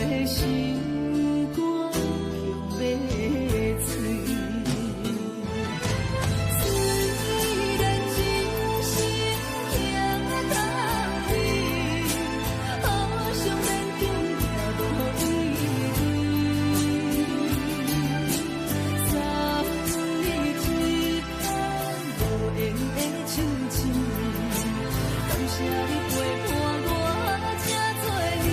陪伴我这多年。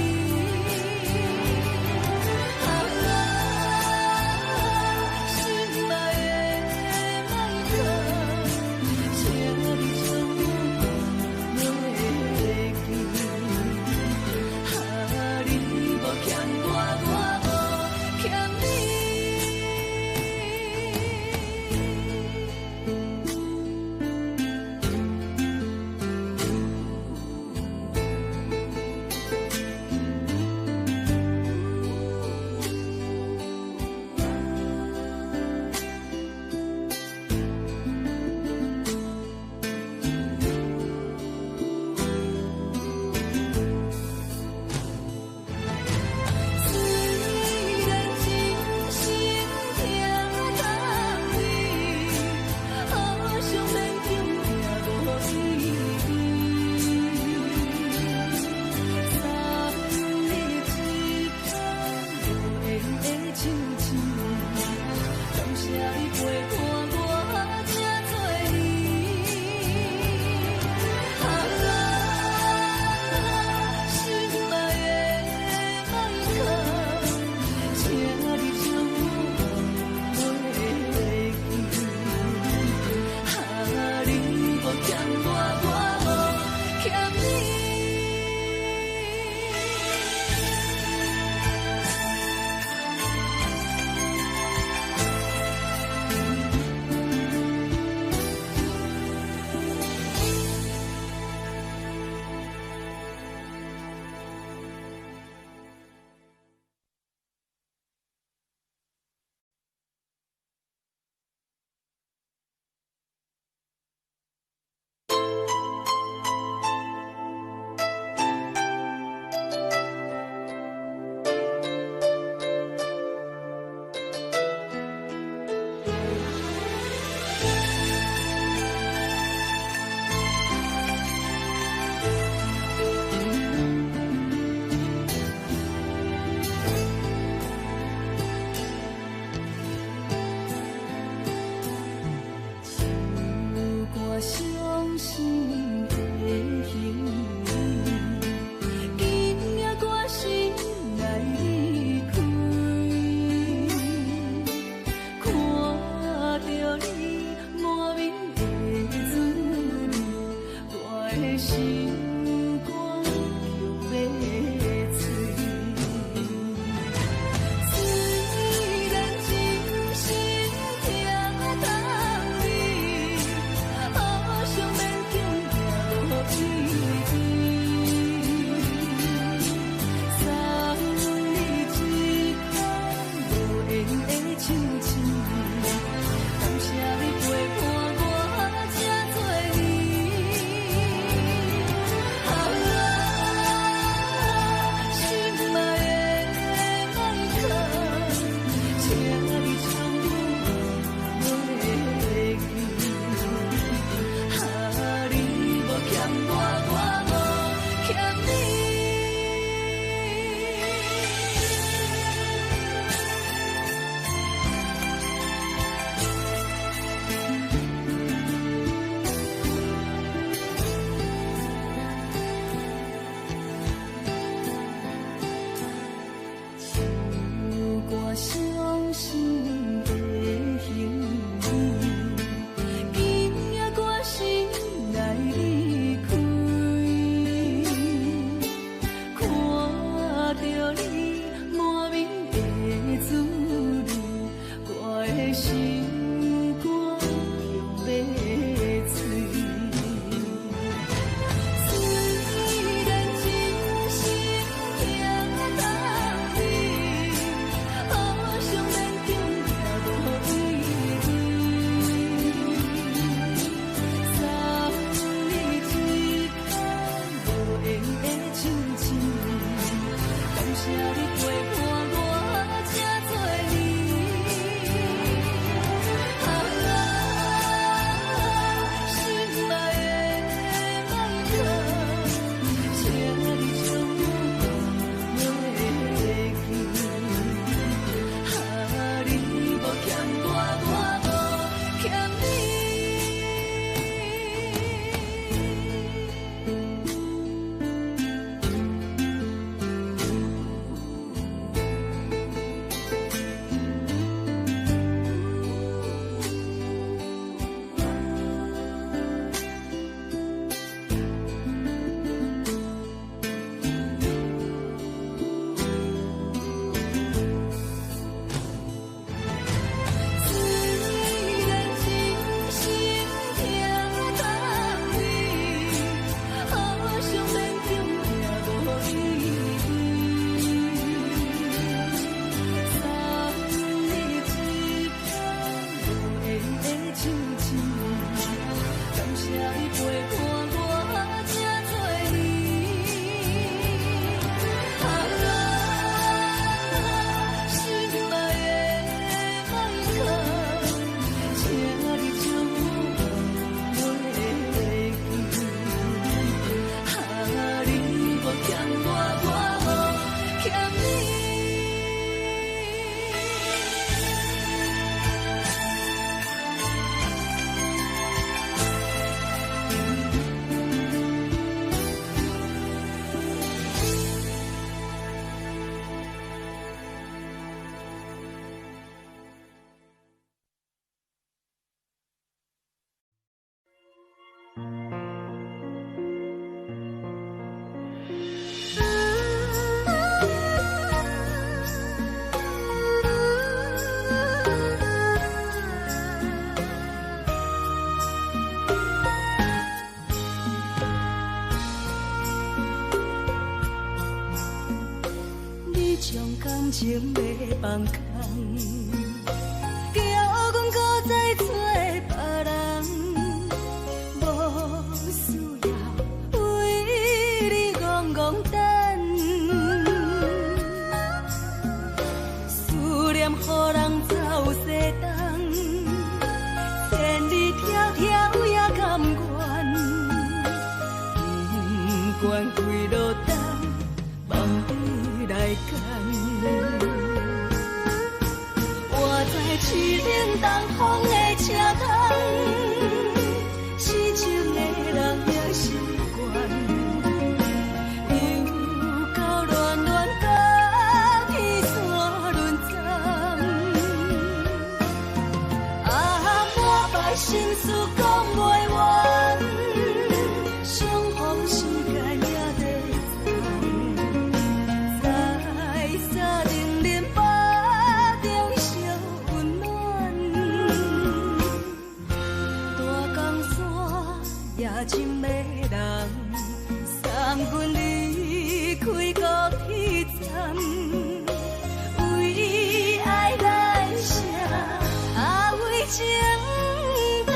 将感情要放空，叫阮搁再找别人，无需要为你戆戆等。思念予人走西东，千里迢迢也甘愿，不管几落冬。来干，我在市顶东风的车窗，痴情的人也习惯，又到恋恋到天山沦陷，啊，满腹心事讲袂完，相逢时间也在深的人送阮离开高铁站，为爱来生，啊为情长。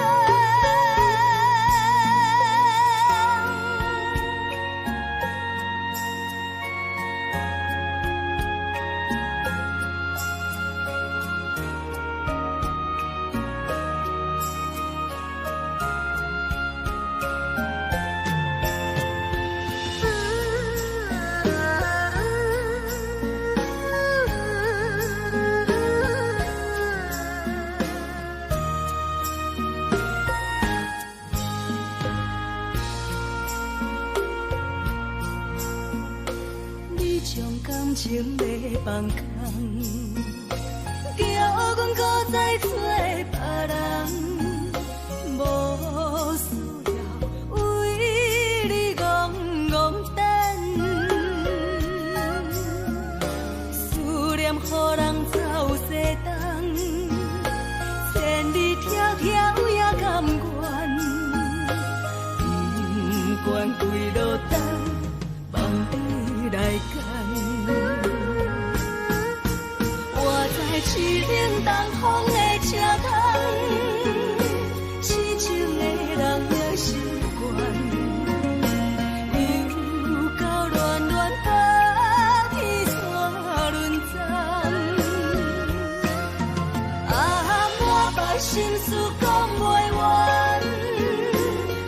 感情要放空，叫阮搁再找别人，无需要为你戆戆等。思念予人走西东，千里迢迢也甘愿，不管几落冬，放你来干。市顶东风的车窗，痴情的人也习惯，又到恋恋到天山沦陷，啊，满腹心事讲袂完，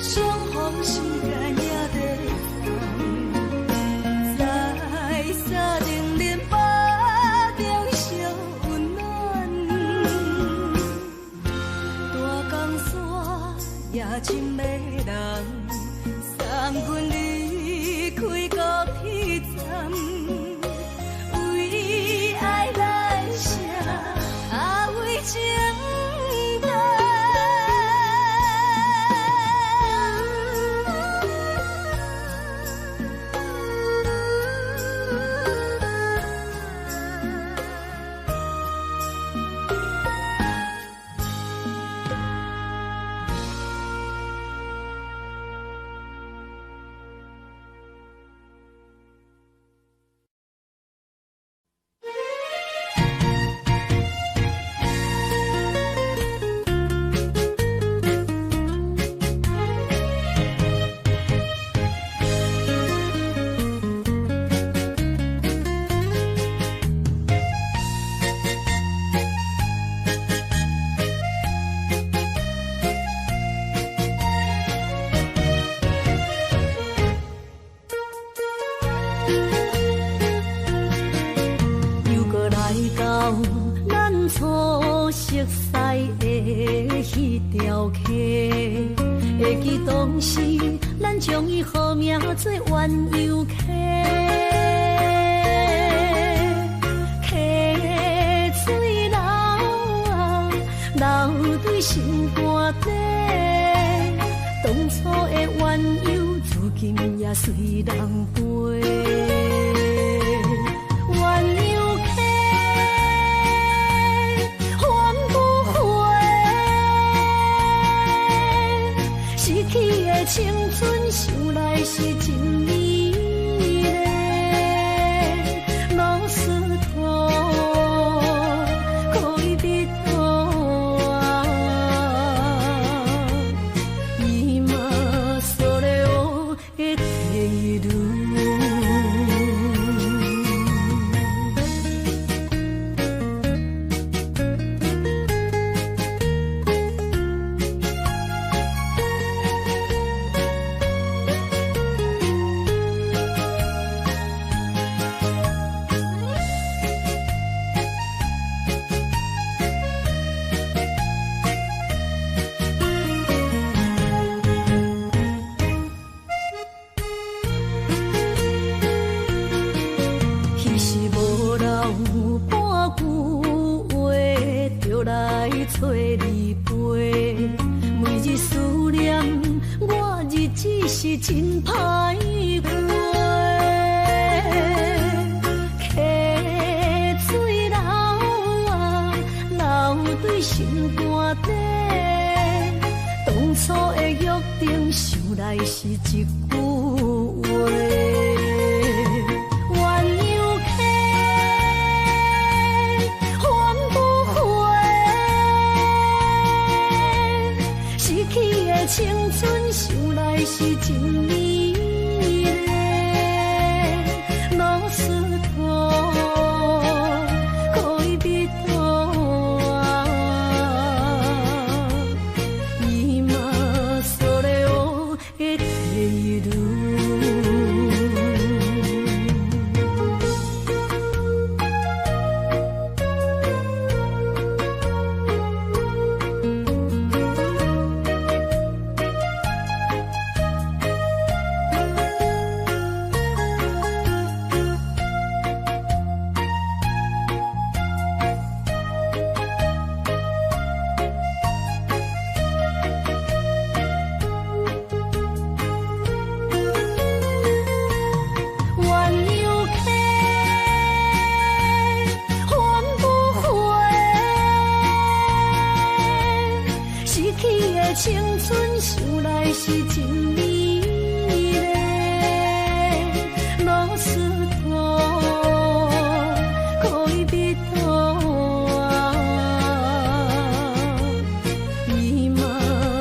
相逢时间也在在沙定林巴中相温暖，大江山也深的人送阮离开高铁站，为爱来生，啊为情长。会记当时，咱将伊号名做鸳鸯溪，溪水流啊，流对心肝底。当初的鸳鸯，至今也随人陪。鸳鸯溪，翻不回。失去的青春，想来是真美丽。老师句话，就来找你陪。每日思念，我日子是真歹过。溪水流啊，流对心肝底。当初的约定，想来是一句话。青春想来是真美丽，老师徒可以比多啊，今それを得ている。青春想来是真美丽，老师徒可以比多啊，今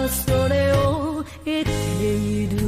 それを得ている。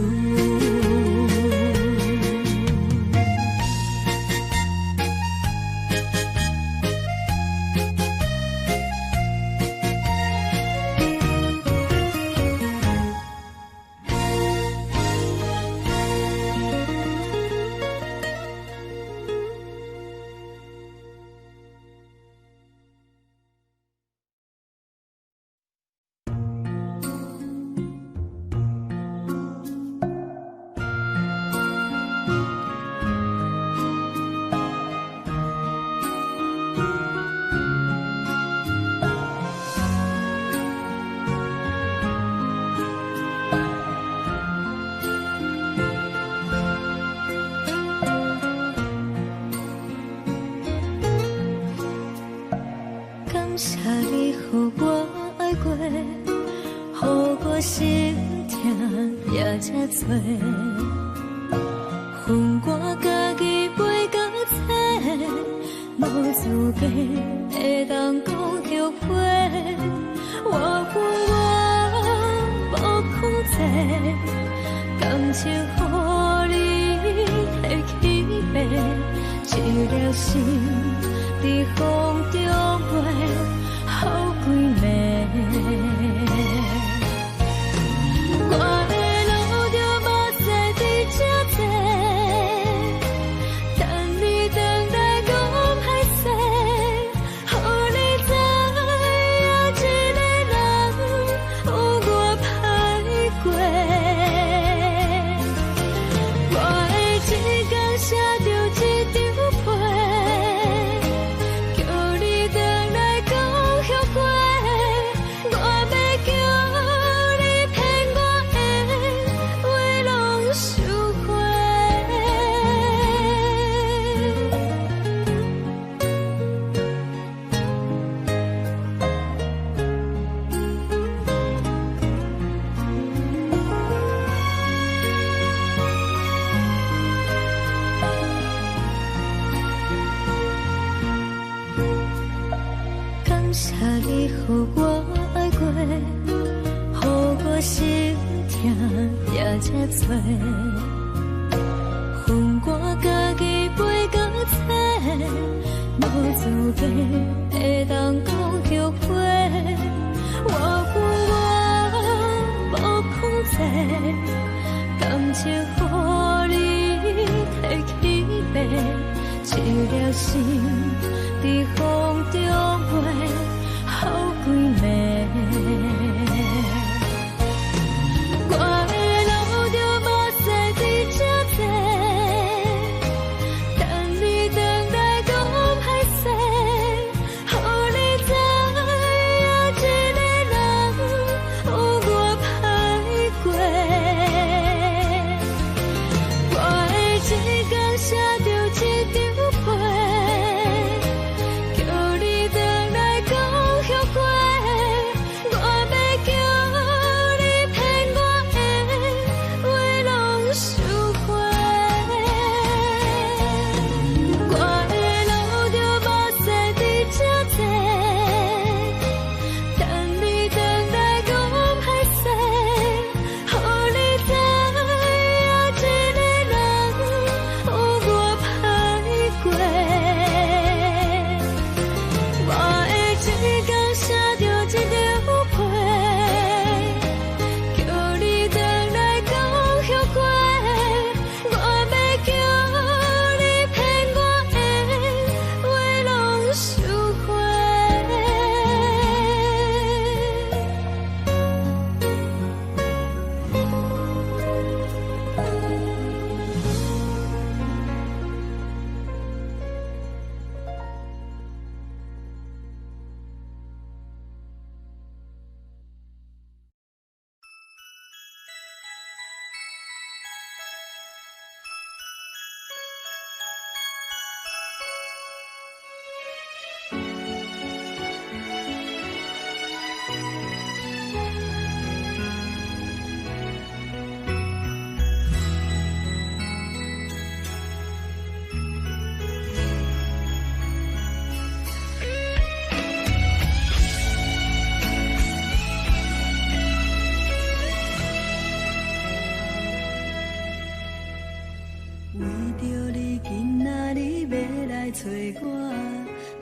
感谢你，予我爱过，予我心痛也这多。恨我家己袂到切，无资格会当讲后悔。我恨我无控制，感情予你提起白，一颗心在风中飞，好几暝。我的路就无西伫这多，等你回来讲歹势，予你知影一个人有我歹过。我的一天写着一张被，叫你回来讲后悔。我要叫你骗我的话拢收回。感谢你，予我爱过，予我心痛也这多。恨我家己袂到切，无资格会当讲后悔。我恨我无控制，感情予你提起白，一颗心在风中飞，好几暝。我的路就无西伫这多，等你回来讲歹势，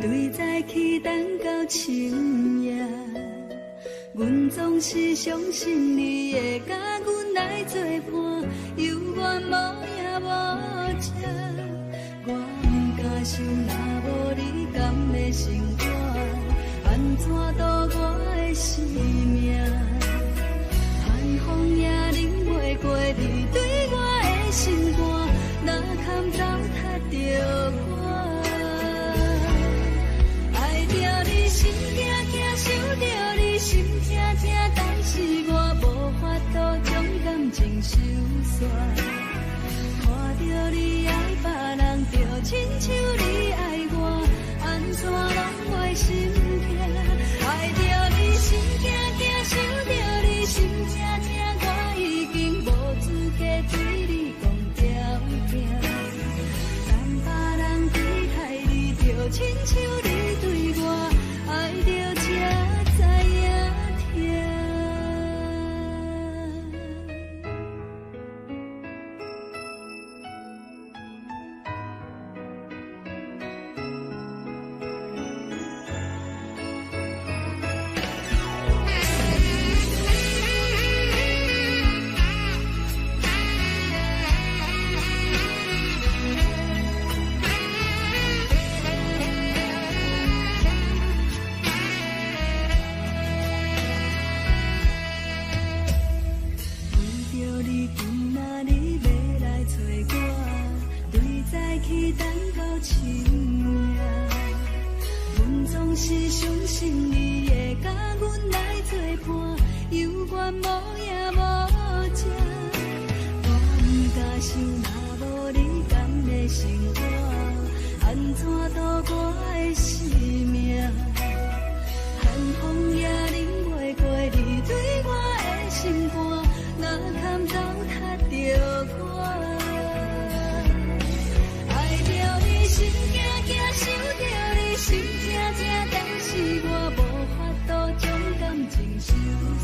对早起等到深夜，阮总是相信你会甲阮来作伴，犹原无影无迹。我不敢想，若无你甘的生活，安怎度我的生命？寒风也忍袂过你对我的心肝，哪堪糟蹋着我？爱着你心惊惊，想着你心痛痛，但是我无法度将感情收煞。看着你爱别人，就亲像你爱我，安怎拢袂心痛？爱着你心惊惊，想着你心痛痛，我已经无资格对你讲条件。但别人对待你，就亲像你对我，爱着才知影痛。是相信你会甲阮来作伴，犹原无影无迹。我不敢想，若无你甘的生活，安怎度我的生命？寒风也忍袂过你对我的心肝，哪堪糟蹋着我？爱着你心惊惊，想着你心痛痛，但是我无法度将感情收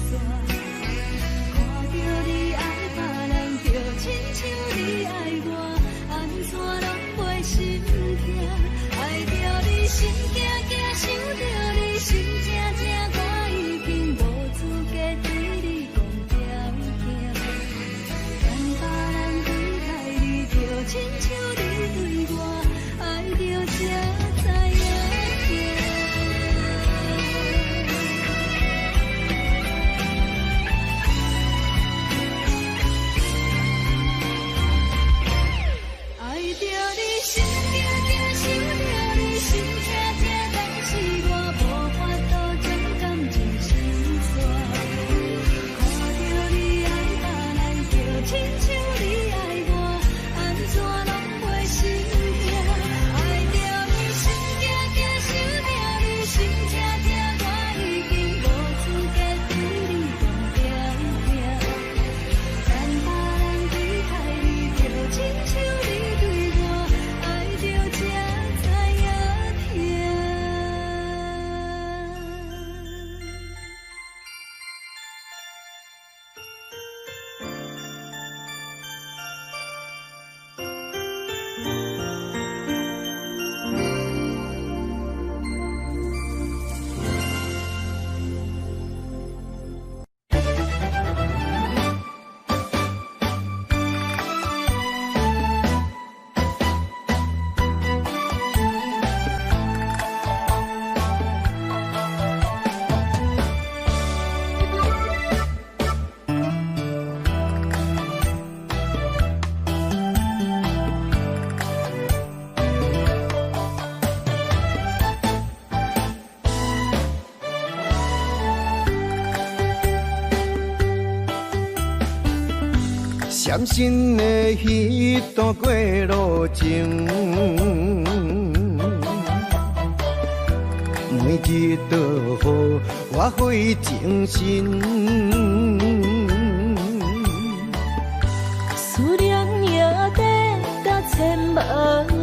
煞。看着你爱别人，就亲像你爱我，安怎拢袂心痛？爱着你心惊惊，想着你心痛痛，我已经无资格对你讲条件。但别人对待你，就亲像你对我，爱着才知影痛。爱着你心惊惊，想着你心痛痛，但是我无法度将感情收煞。看着你爱别人，就亲像你爱我，安怎拢袂心痛？爱着你心惊惊，想着你心痛痛，我已经无资格对你讲条件。但别人对待你，就亲像你对我，爱着才知影痛。伤心的迄段过路程，每日都予我费精神。思念也得到千万吨，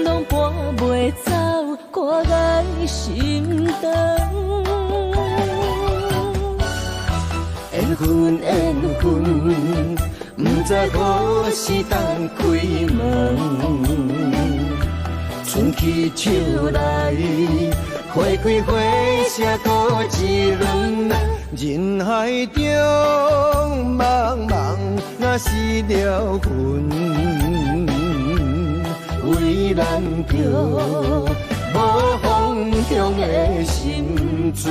拢搬袂走我的心肠。缘分缘分，不知何时当开门。起手来，花开花谢过一轮。人海中茫茫，若是了魂，为咱着无方向的心存。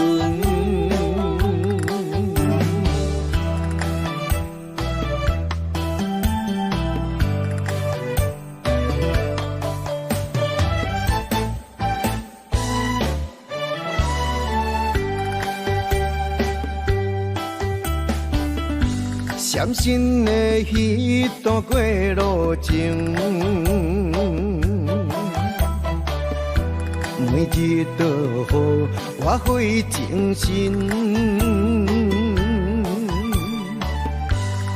相信的彼段过路程，每日都予我费精神。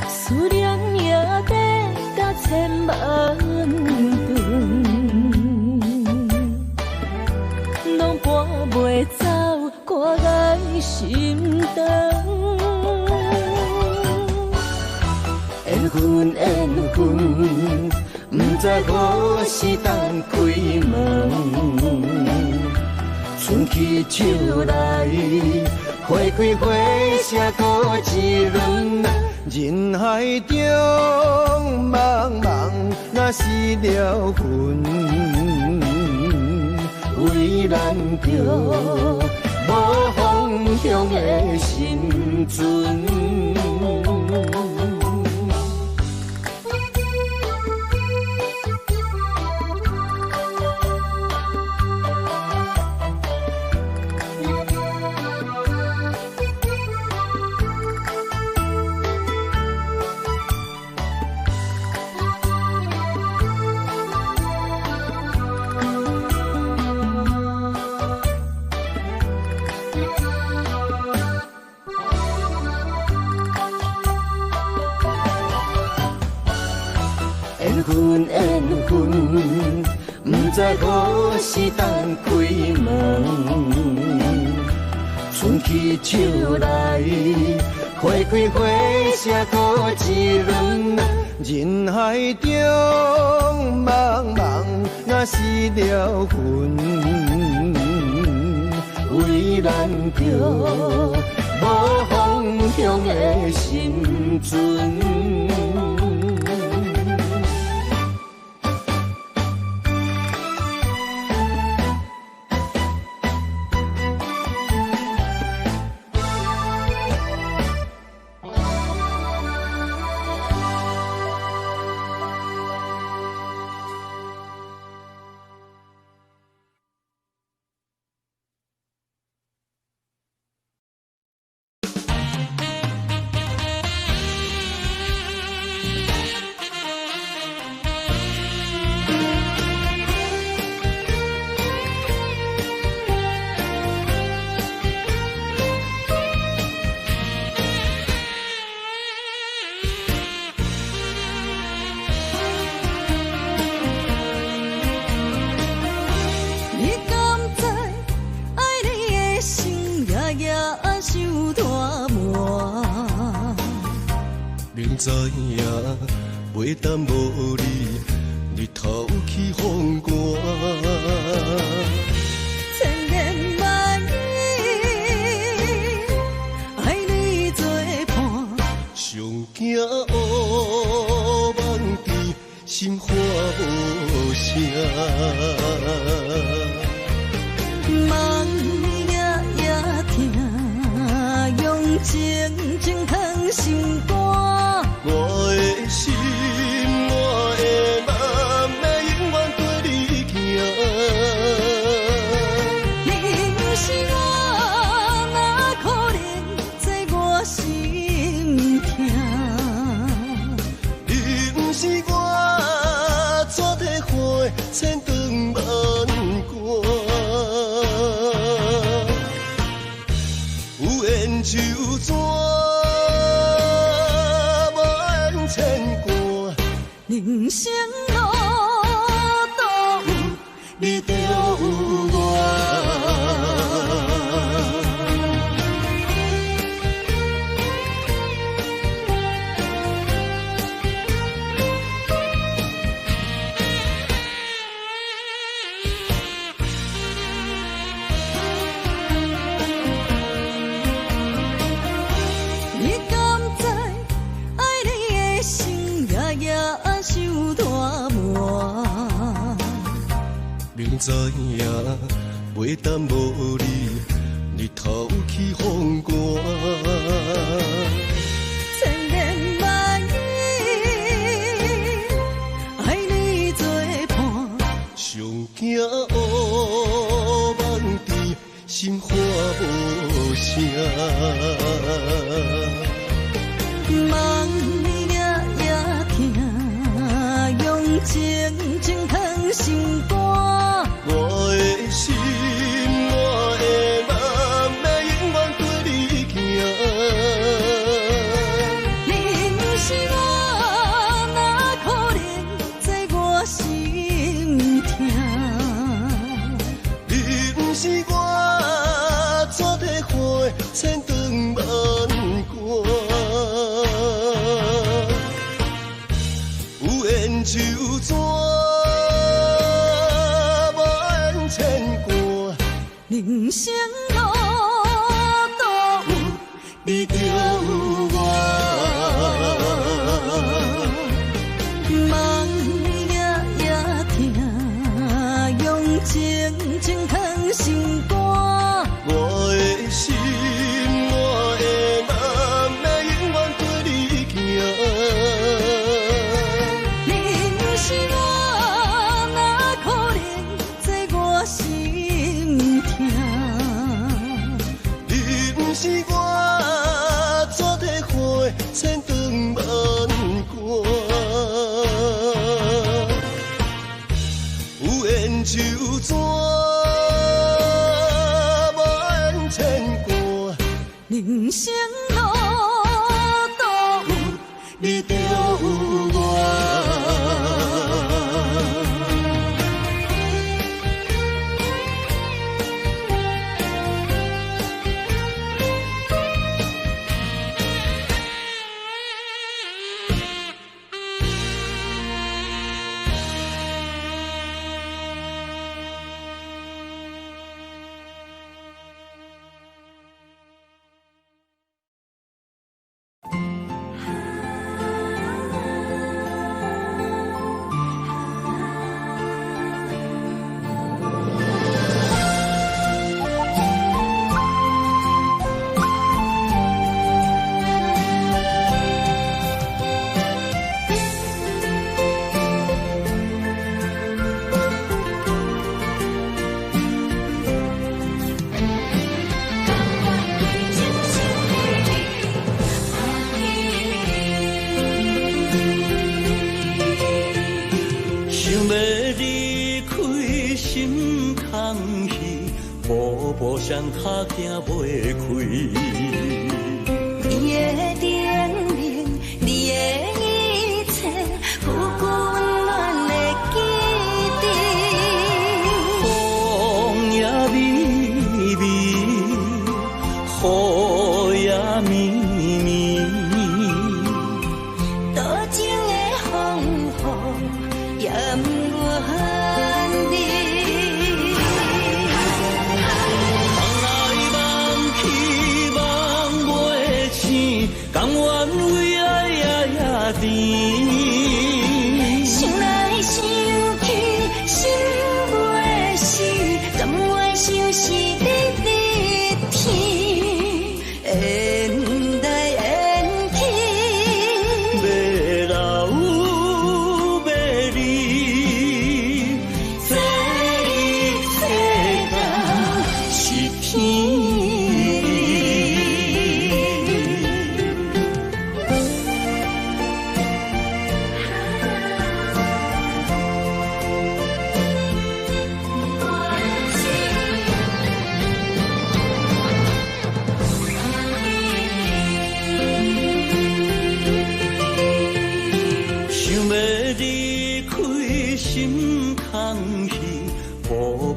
思念也得甲千万吨，拢搬袂走我爱心肠。缘分缘分，不知何时当开门。春去秋来，花开花谢过一轮。人海中茫茫，若是了魂，为咱着无方向的心存。缘分缘分，不知何时当开门。春去秋来，花开花谢过一轮。人海中茫茫，若是了魂，为咱着无方向的心存。知影袂当无你，日头起风寒。千言万语，爱你作伴。上惊乌梦甜，心花无声。梦夜夜听，用情情藏心肝。我的心，我的梦，要永远跟你行。你不是我，哪可能在我心痛？你不是我，怎地花千丈万关？有缘就怎？人生路途，你就有我。明知影袂当无你，日头去风寒。千言万语爱你作伴，上惊乌梦甜，心花无声。梦夜夜听，用情情藏心肝。我的心，我的梦，要永远跟你行。你不是我，哪可能做我心痛？你不是我，怎地花千长万关？有缘就怎？人生路都有你就有我，梦夜夜听，用情情藏心肝。我的心，我的梦，要永远跟你行。你不是我，哪可能做我心痛？你不是我，怎地花千长万关？有缘就怎，无缘牵挂。人生路都有你就有我。步上脚行袂开。你的叮咛，你的一切，有温暖的记忆。风也微微，雨也绵绵，多情的风雨也不怨你。甘愿为爱夜夜甜，想来想去心袂死，甘愿相思日日天，缘来缘去，要老要离，这一切都是天。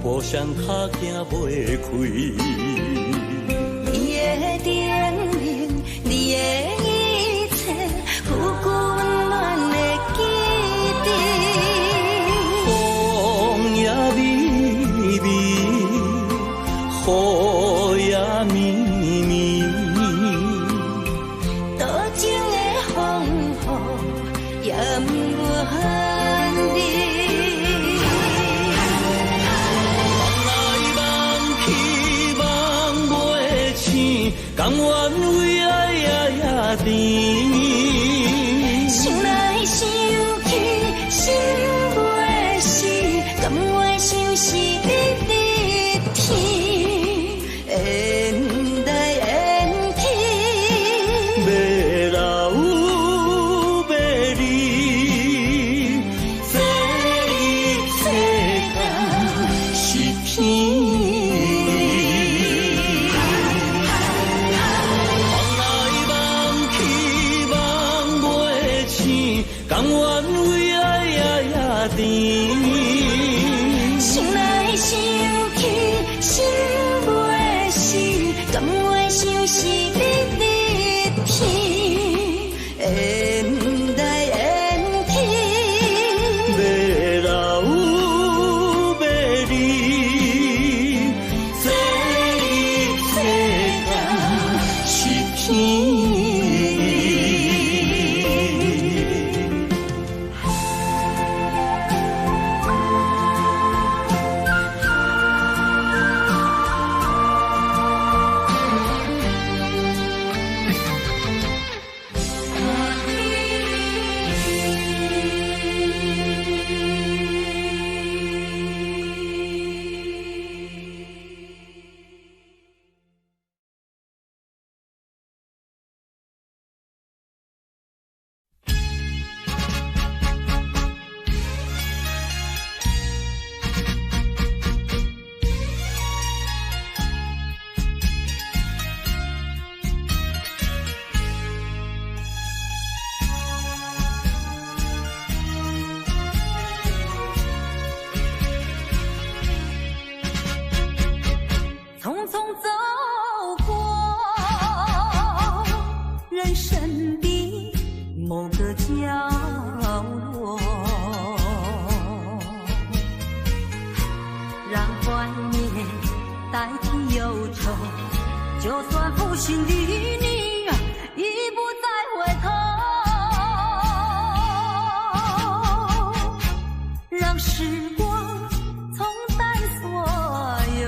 步上脚行袂开，你的叮咛，你的一切，有温暖的记忆。风也微微，雨也绵绵，多情的风雨也不怨你。就算负心的你已不再回头，让时光冲淡所有。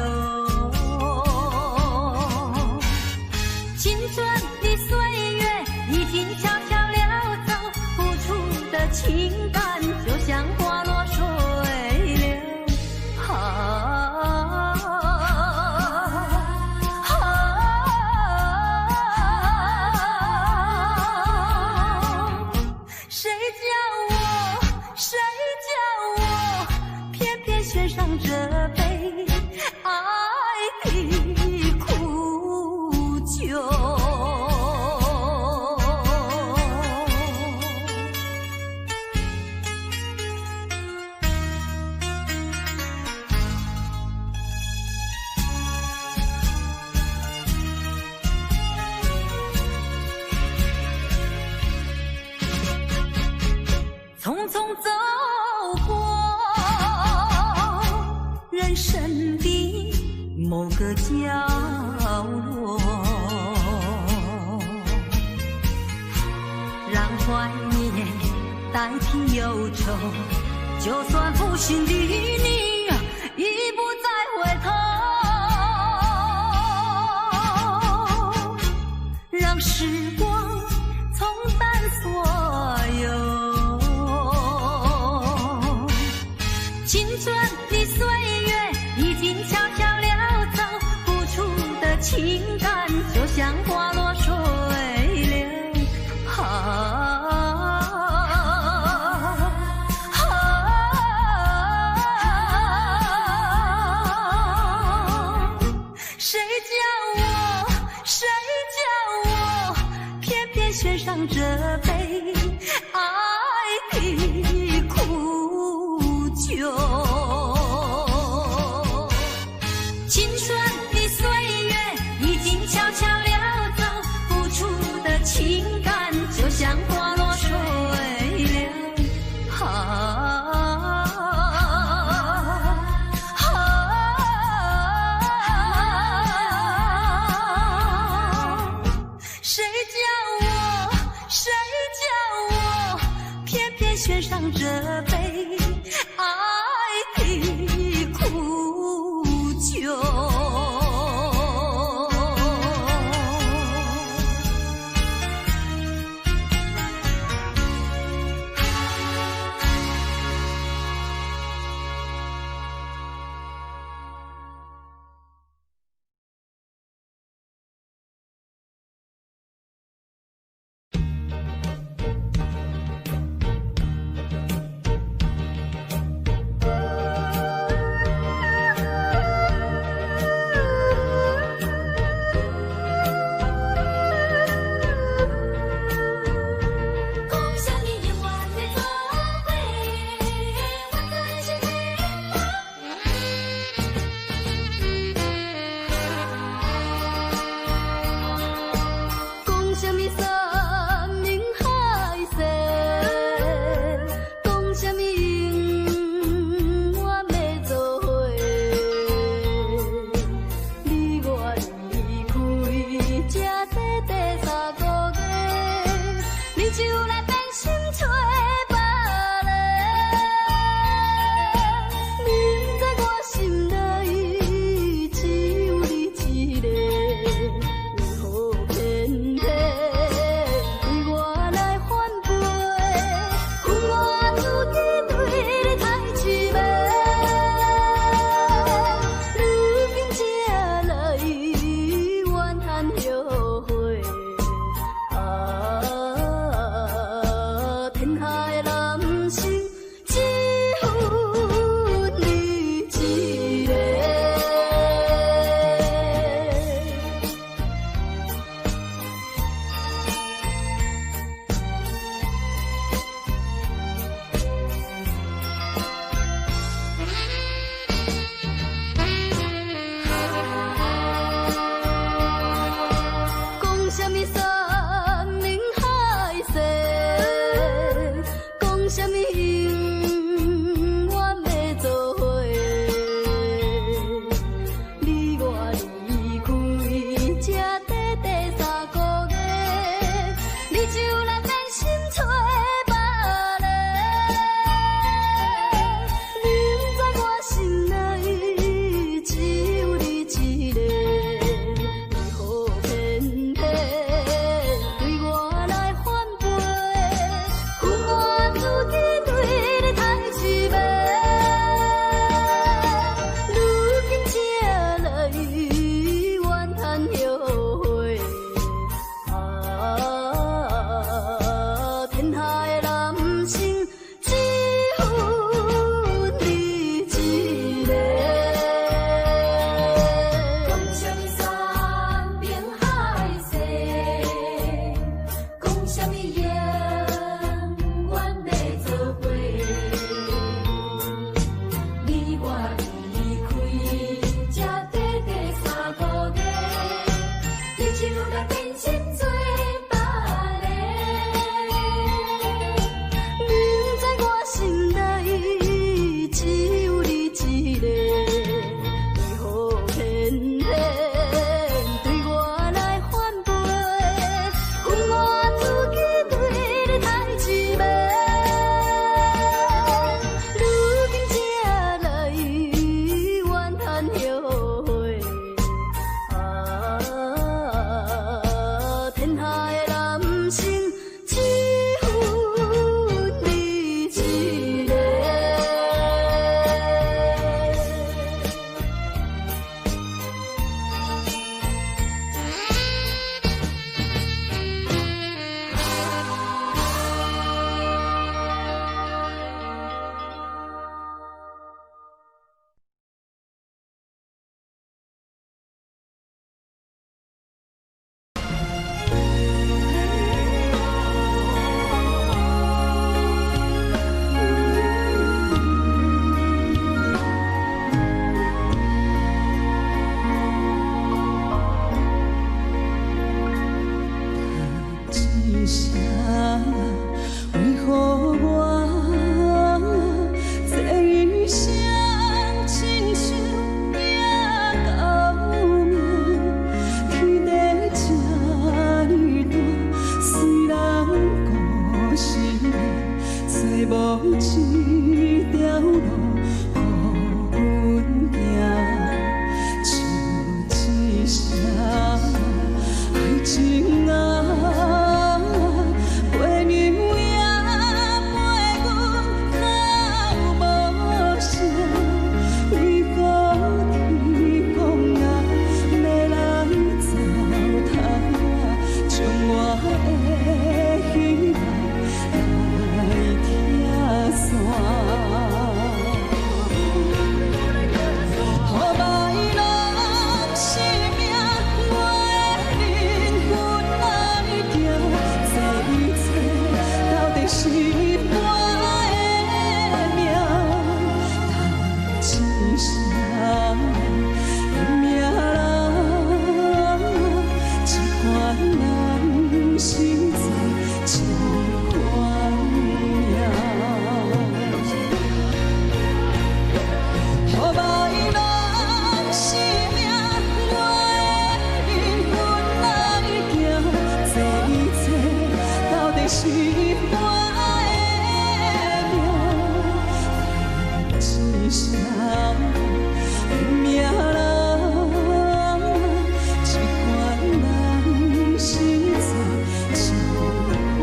青春的岁月已经悄悄溜走，付出的情感就像花落水流。献上这杯爱的苦酒。匆匆走过人生的某个角落，让怀念代替忧愁，就算负心的你已不再回头，让时光冲淡所有。青春的岁月已经悄悄溜走，付出的情感就像花落水流。谁叫我偏偏献上这杯爱的苦酒。青春的岁月已经悄悄溜走，付出的情感就像花落水流。谁一声命人，一关人生在真宽容。予歹人生命我的灵魂来行，这一切到底是我的命，一声命人，一关人生在真宽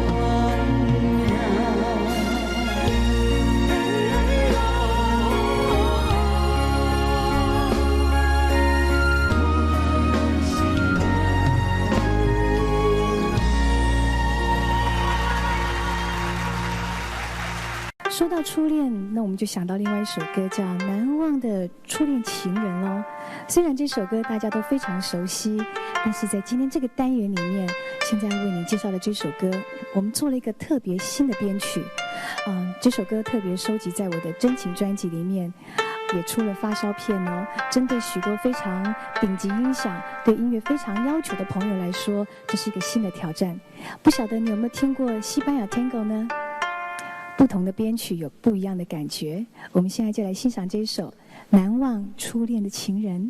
说到初恋，那我们就想到另外一首歌叫《难忘的初恋情人》喽。虽然这首歌大家都非常熟悉，但是在今天这个单元里面，现在为你介绍的这首歌，我们做了一个特别新的编曲。这首歌特别收集在我的真情专辑里面，也出了发烧片哦。针对许多非常顶级音响、对音乐非常要求的朋友来说，这是一个新的挑战。不晓得你有没有听过西班牙 Tango 呢？不同的编曲有不一样的感觉。我们现在就来欣赏这一首《难忘初恋的情人》。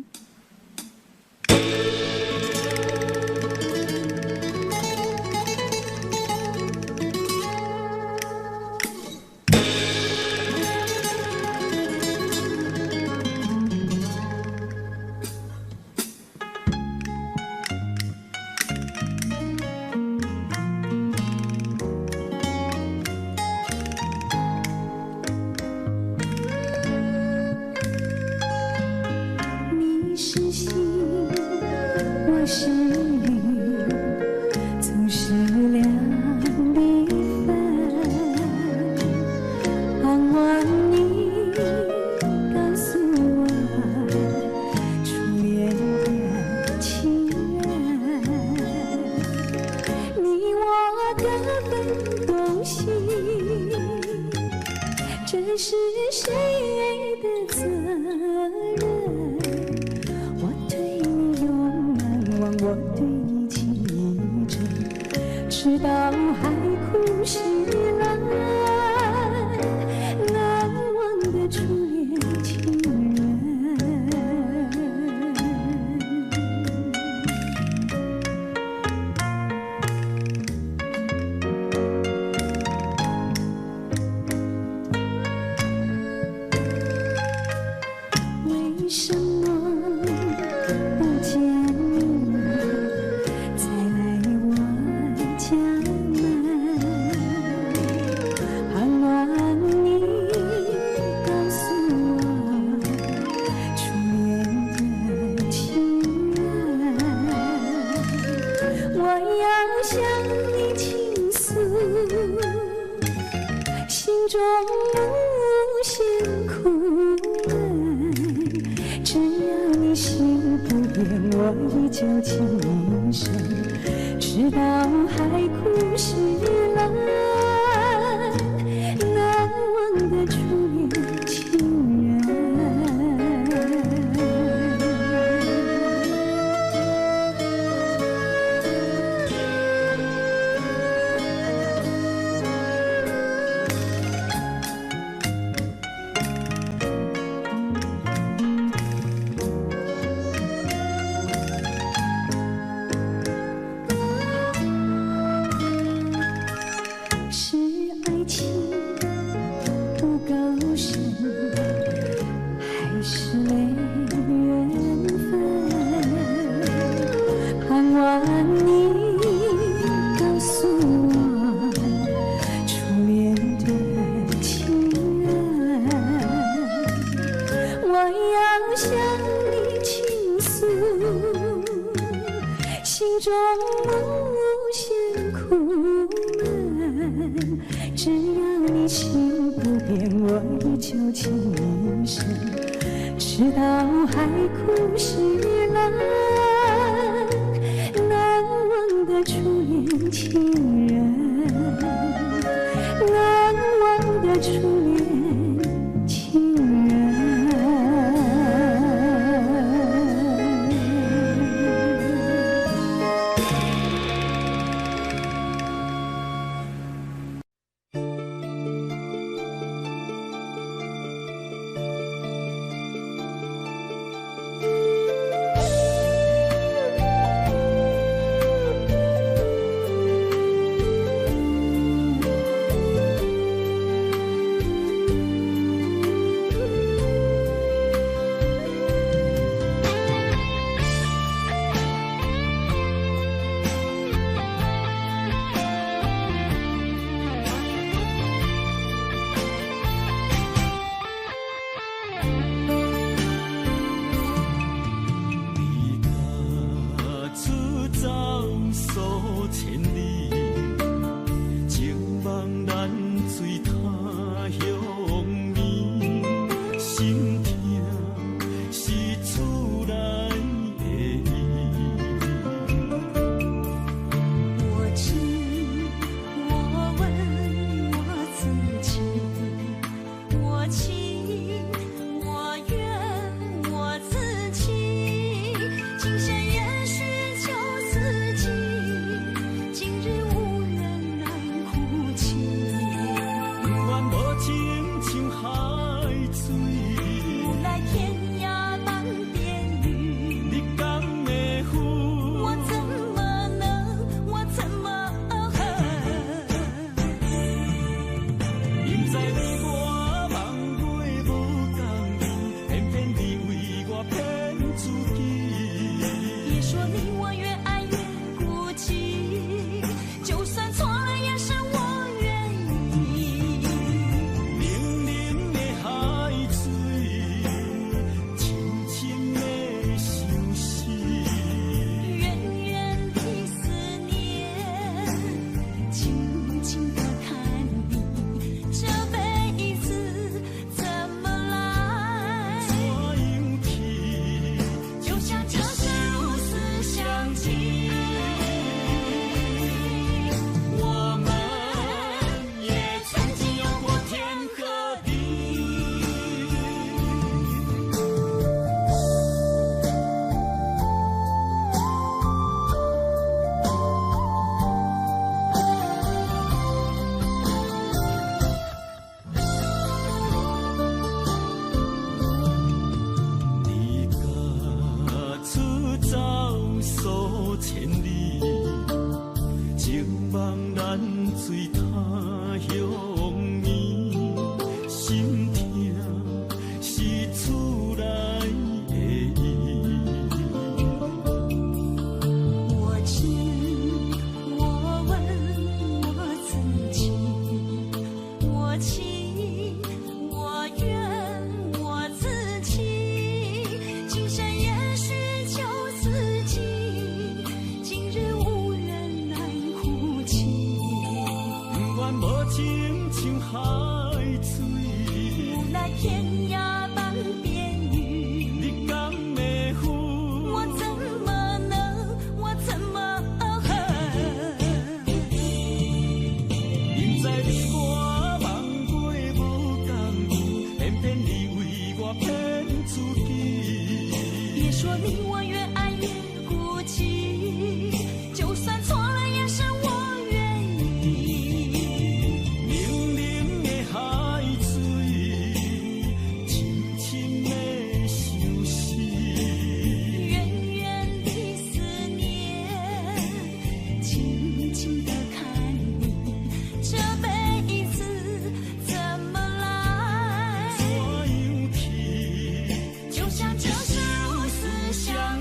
是心，我是雨，总是两离分。盼望你告诉我，初恋的情人，你我各分东西，这是谁的责任？我对你情真，直到海枯石烂，难忘的初恋情人。为什么不见你再来我家门？盼望你告诉我，初恋的情人。我要向你倾诉心中无限苦闷，只要你心不变，我依旧情深，直到海枯石烂，难忘的初恋情人。是爱情不够深，还是没缘分？盼望你告诉我，初恋的情人。我要向你倾诉心中无限苦闷，只要你心不变，我依旧情深，直到海枯石烂，难忘的初恋情人，难忘的初恋情人。千里，情梦难水他乡眠，心痛是厝内的伊。我知，我问我自己，我情我愿我自欺，今生也许就四季，今日无缘难哭泣。不愿无情像海水，无奈天涯难辨雨，你敢会负？我怎么能，我怎么因在你我梦过无共伊，偏偏你为我骗自己。别说你我越爱越孤寂，就算错了也是我愿意。冷冷的海水，深深的相思。远远的思念，静静的看你，这辈子怎么来？怎样去？就像这世如此相近。我们也曾经有过天和地。离家出走数千里，情梦难水他乡眠，心痛是厝内的伊。我知，我问我自己，我情我愿我自欺，今生也许就四季，今日无缘难哭泣。不愿无情像海水，无奈天涯难辨雨，你敢会负？我怎么能，我怎么因在你我梦过无共伊，偏偏你为我骗自己。别说你我越爱越孤寂，就算错了也是我愿意。冷冷的海水，深深的相思。远远的思念，静静的看你，这辈子怎么来？怎样去？就像这世如此相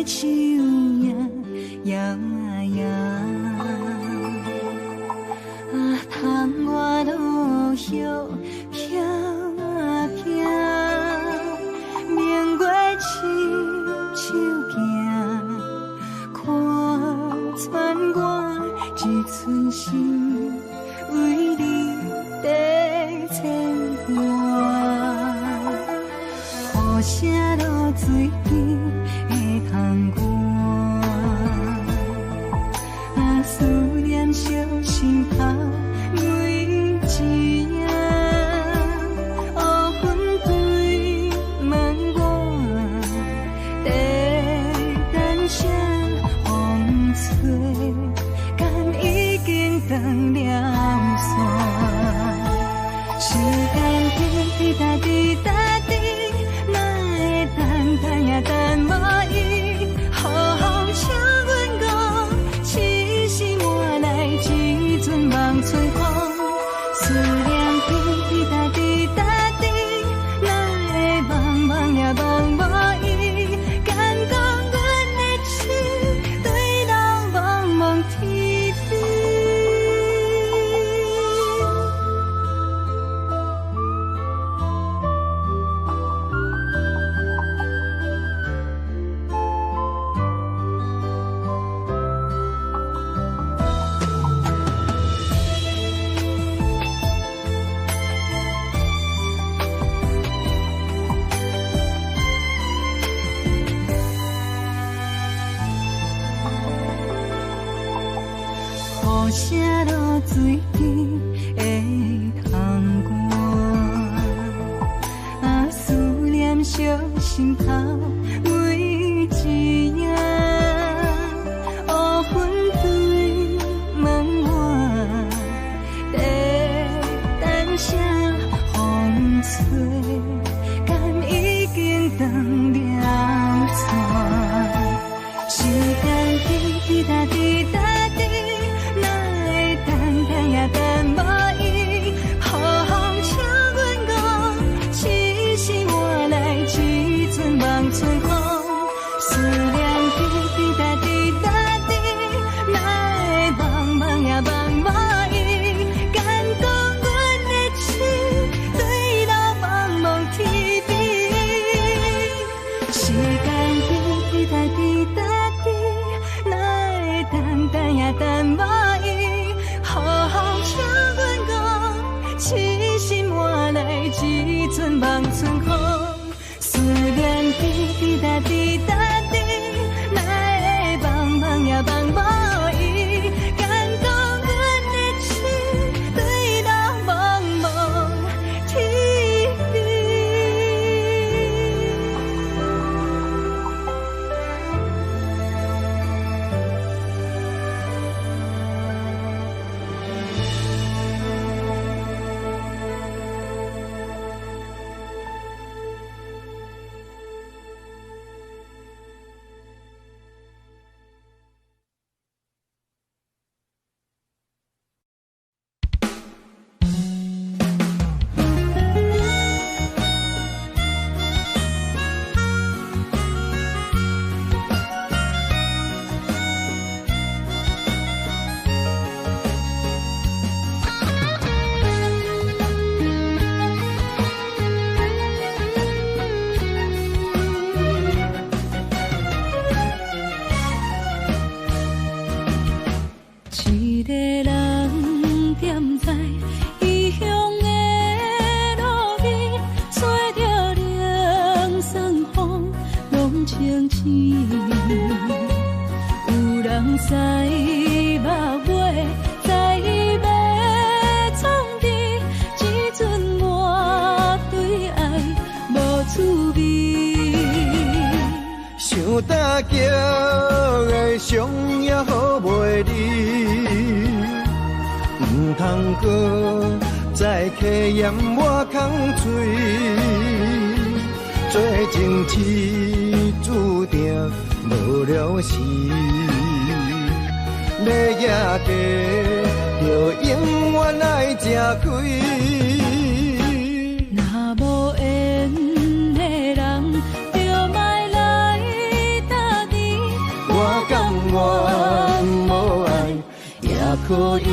手影摇啊摇，啊，窗外落叶飘啊飘，明月深手行，看穿我一寸心，为你在牵挂。雨声落水边的窗外，啊，思念烧心头每一夜。乌云对问我，在等啥风吹，敢已经断了线。时间滴答滴答滴。等呀等无伊，好风请阮讲，痴心换来一阵梦吹风。思念滴答滴答滴，哪会茫茫呀茫无伊？敢讲阮的情对人茫茫天边。雨声落水边的窗外，啊，思念烧心头每一夜。乌云对问我，在等啥风吹，敢已经断了线。时间滴答滴答。等无伊，好风请阮讲，痴心换来一阵梦吹风。思念滴答滴答滴，哪会茫茫呀茫无伊？敢讲阮的情对人茫茫天边。时间滴答滴答滴，哪会等呀等无伊？好风请阮讲，痴心换来一阵梦春风。思念滴答滴答滴，哪会茫茫呀茫无伊？敢讲阮的情对人茫茫天边。一个人踮在异乡的路边，吹着凉爽风，拢清醒。有人使目尾，在要创治，一阵满对爱无滋味。想搭桥的伤也好袂离，唔通搁再客嫌我空嘴，做情痴注定无了时，要夜地就永远爱吃亏。若无缘的人，就莫来打滴。愿无爱也可以。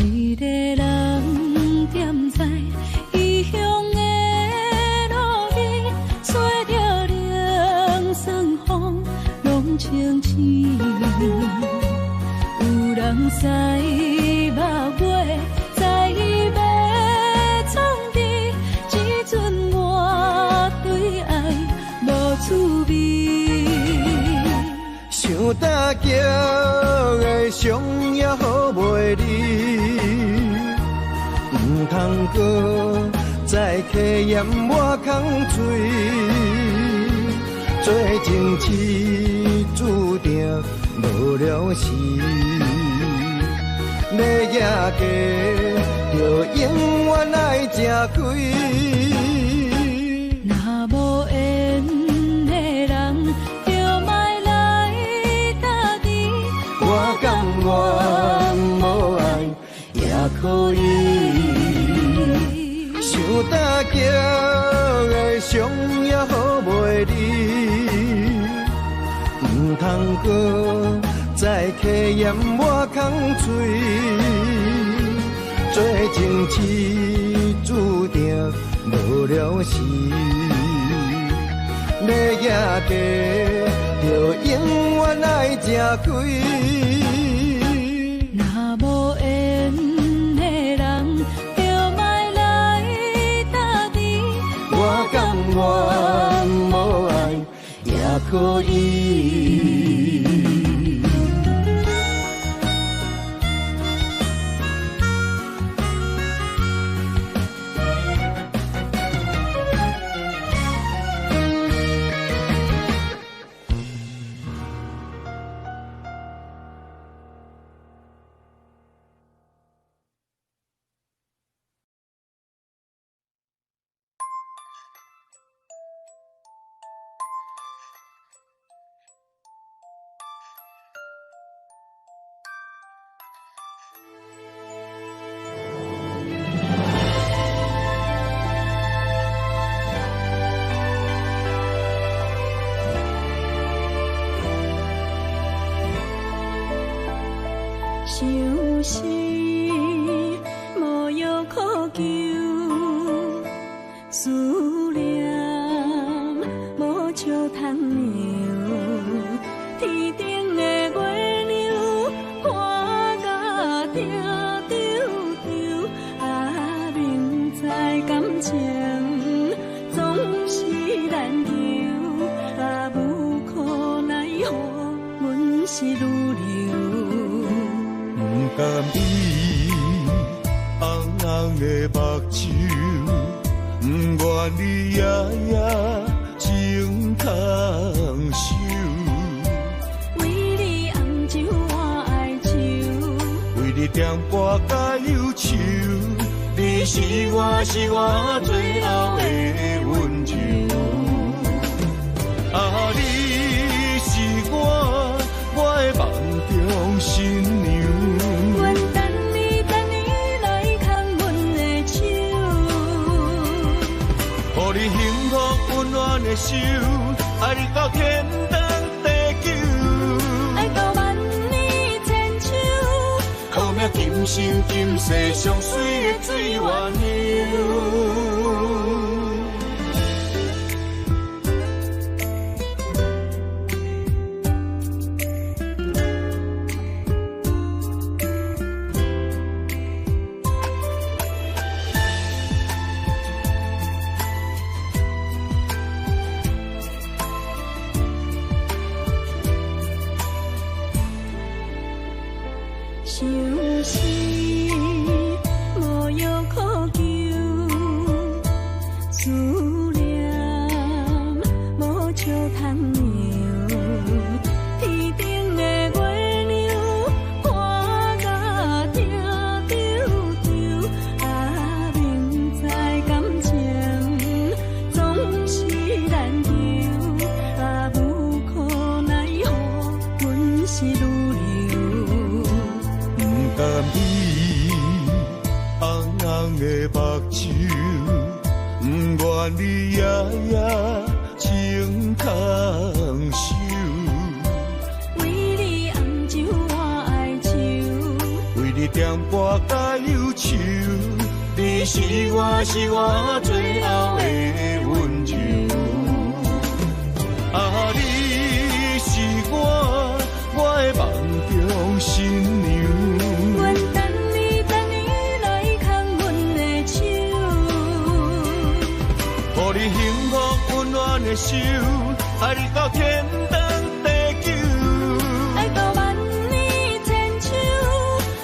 一个人踮在异乡的路边，吹着冷霜风，拢清醒。有人使目月，在要创治，只准我对爱无滋味。想大桥的伤也好袂离，唔通搁再客嫌我空嘴，做情痴注定无了时。要野家，就永远爱吃亏。若无缘的人，就莫来打滴。我甘愿无爱也可以，想大桥的伤也好袂离，唔通搁再客嫌我空嘴，做情痴注定无了时。要野家，就永远爱吃亏。若无缘的人，就莫来打滴。我甘愿无爱也可以。想是无药可救，思念无笑通留。天顶的月亮看甲定丢丢，啊，明知感情总是难求，啊，无可奈何，阮是愈流。不甘伊红红的目睭，不愿你夜夜情通守。为你红酒换哀愁，为你点歌甲忧愁，你是我最后的温柔。啊，你是我的梦中新娘。阮等你来牵阮的手，予你幸福温暖的手，爱你到天长地久，爱到万年千秋，靠命今生今世上水的水源流。想是无药人的目睭，不愿你夜夜情空守。为你红酒我爱酒，为你点歌甲忧愁，你是我最后的温柔。啊，你是我的梦中新娘。愿等你来牵阮的手，予你幸福温暖的手，爱你到天长地久。爱到万年千秋，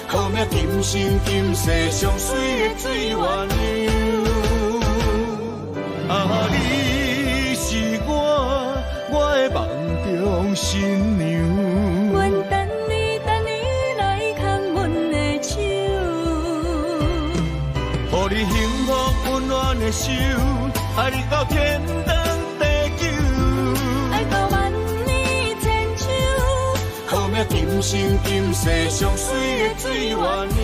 好命今生今世上水的水鸳鸯。啊，你是我的梦中新娘。愿等你来牵阮的手，予你幸福温暖的手，爱你到天长地久。爱到万年千秋，好命今生今世上水的水鸳鸯。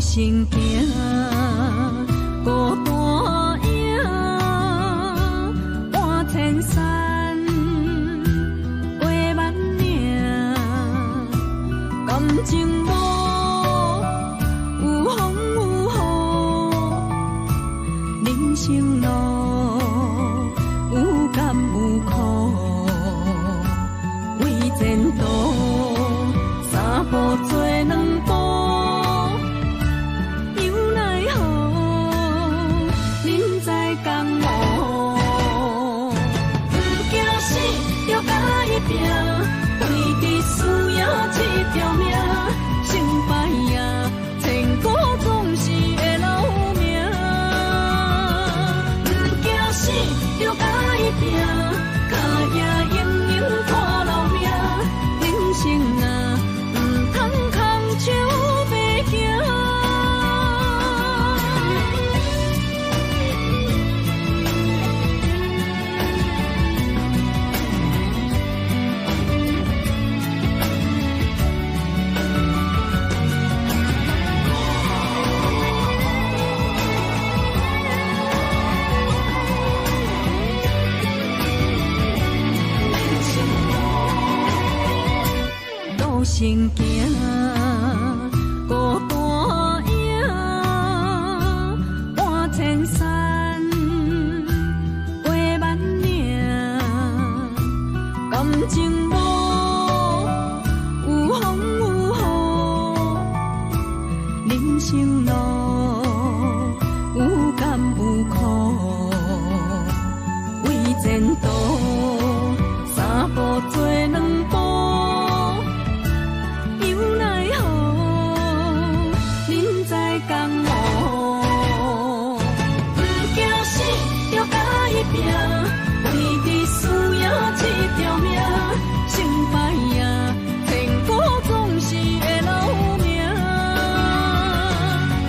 行行，孤单影，半千山，画万岭，感情无有风有雨，人生路有甘有苦，为前途三步做两步。为你需要这条命，成败呀，千古总是会留名。不惊死，就甲伊拼，脚也硬硬拖老命。人生啊，唔通空手白行。行行，孤单影，半千山，画万岭，感情无有风有雨，人生路有甘有苦，为前途三步做两步。为你需要这条命，成败呀，千古总是会留名。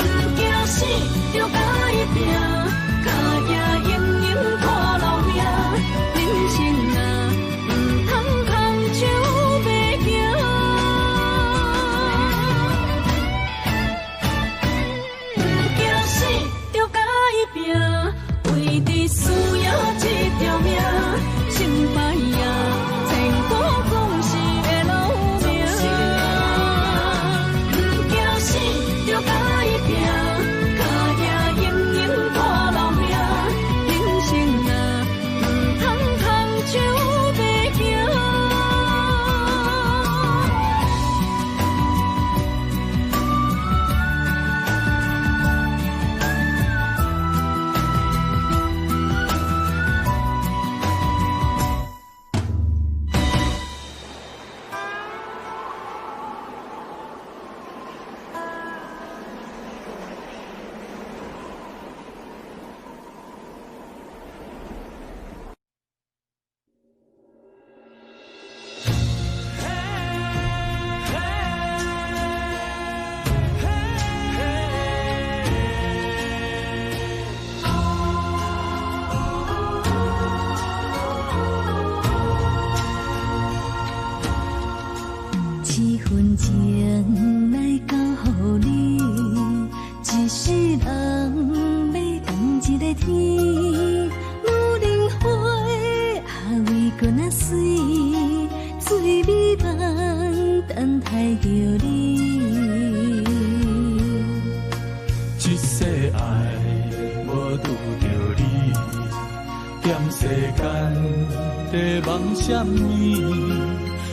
在梦什么？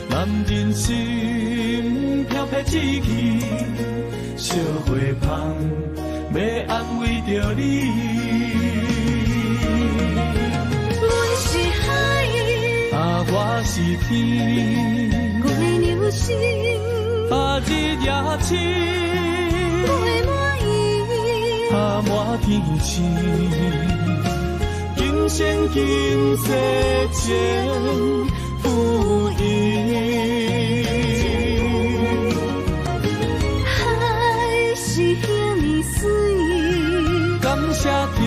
男人心飘撇志气，烧花香要安慰着你。阮是海，我是天，我的流星，日夜星，陪满意，满天星。今生今世前不移，海是遐尼水，感谢天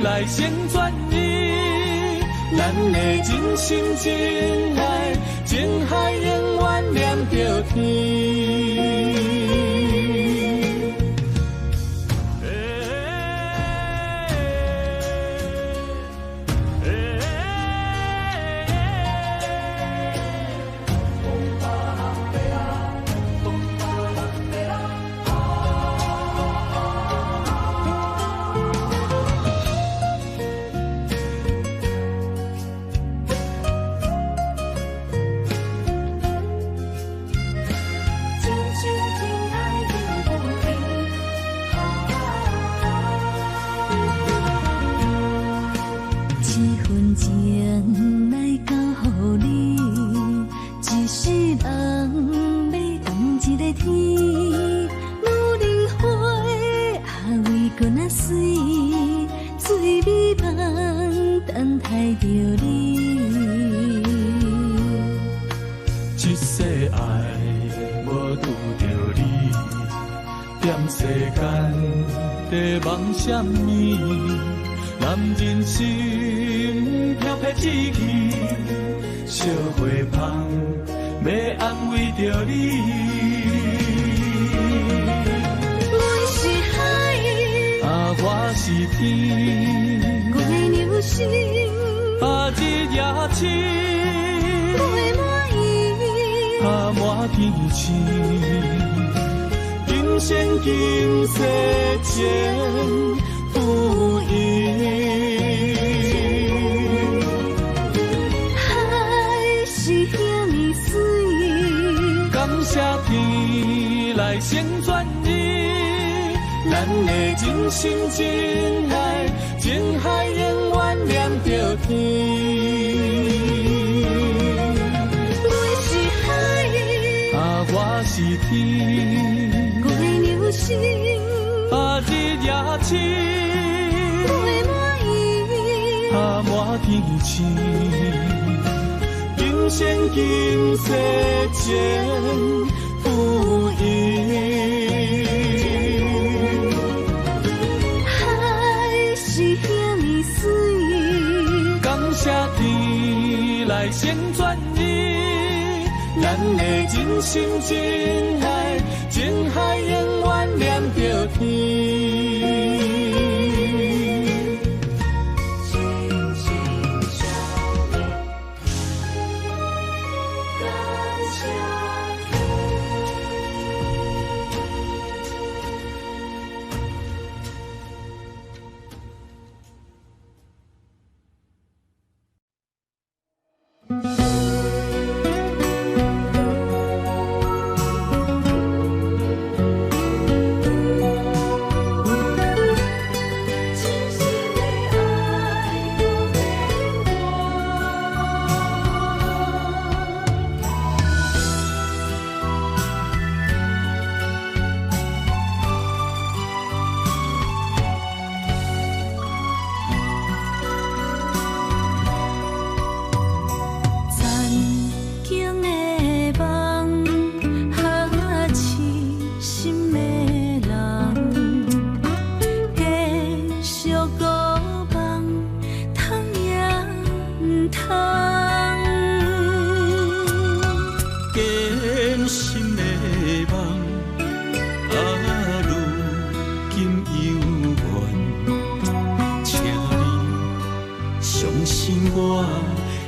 来成全你，咱的真心真爱，情海永远念着天。一世爱无拄着你，踮世间在梦什么？男人心飘撇志气，烧花香要安慰着你。阮是海，我是天，我的流星，日夜星，陪满意，满天星。今生今世前不移，海是遐尼水，感谢天来成全你，咱的真心真爱，情海永远念着天。阮是海，我是天，我的流星，日夜星，陪满意，满天星。今生今世前不移，海是遐尼水，感谢天来成全你，咱的真心真爱，情海永远念着天。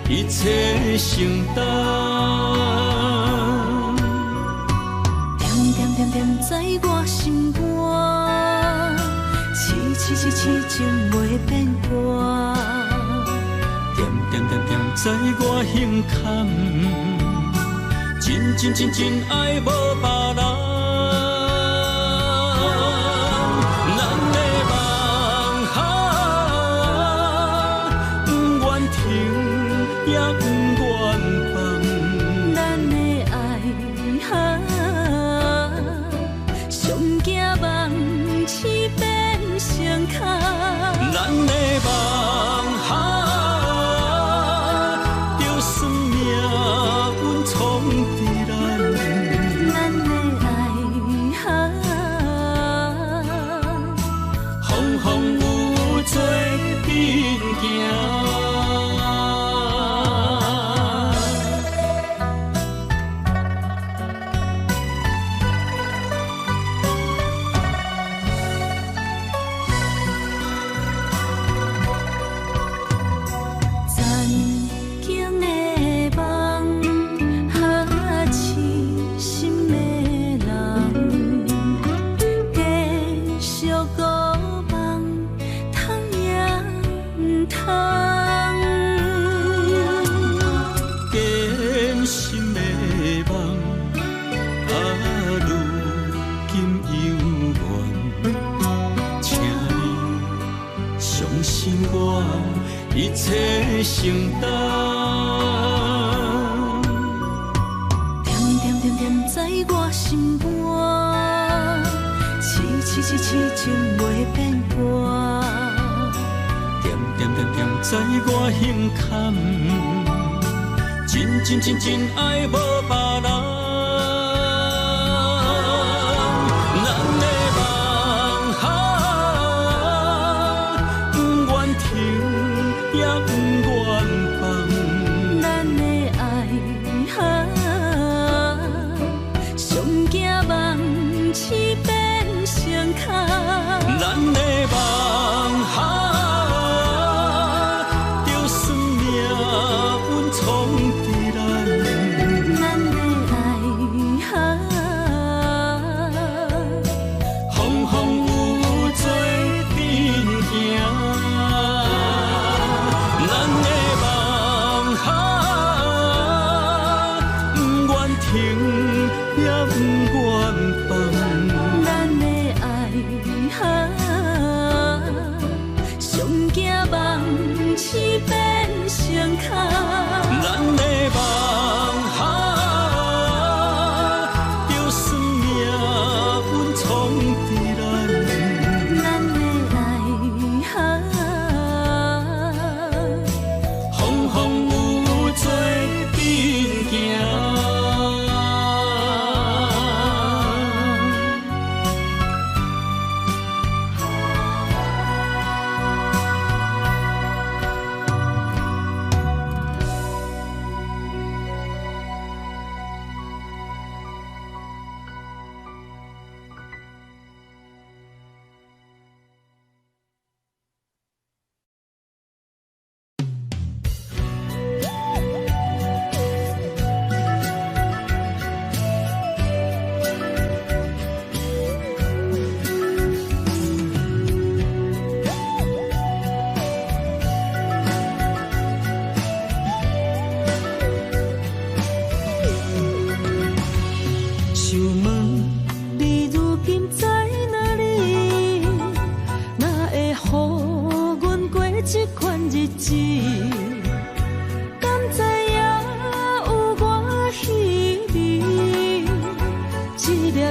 一切承担，点点点点在我心肝，痴痴痴痴情袂变卦，着点点点点在我胸坎，真真真真爱无别人。咱的梦哈，不愿停也不愿放。咱的爱哈，上惊梦痴变成空。咱的梦哈。一切承担，点点点点在我心肝，痴痴痴情袂变卦。点点点点在我胸坎，真真真真爱无别人。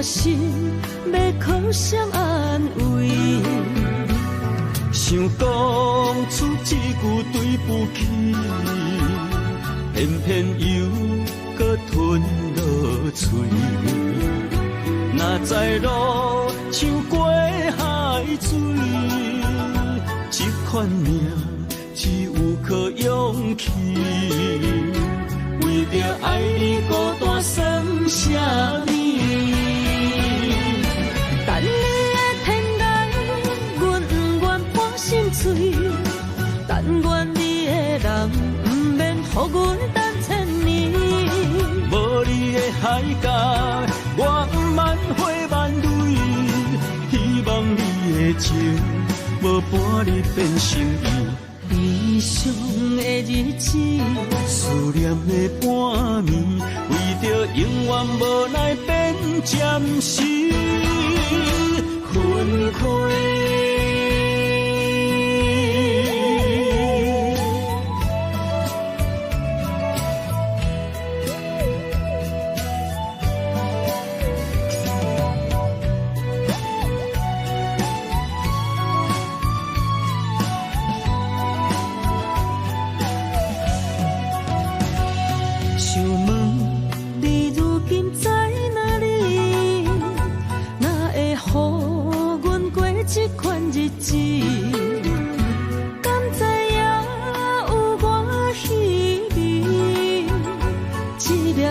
心要靠谁安慰？想讲出一句对不起，偏偏又搁吞落嘴。若知路像过海水，这款命只有靠勇气。为着爱你孤单算啥物？等你的天涯，阮不愿破心碎。但愿你的人不免予阮等千年。无你的海角，我不万花万蕊。希望你的情，无半日变成伊。悲伤的日子，思念的半暝，为着永远无奈变暂时分开。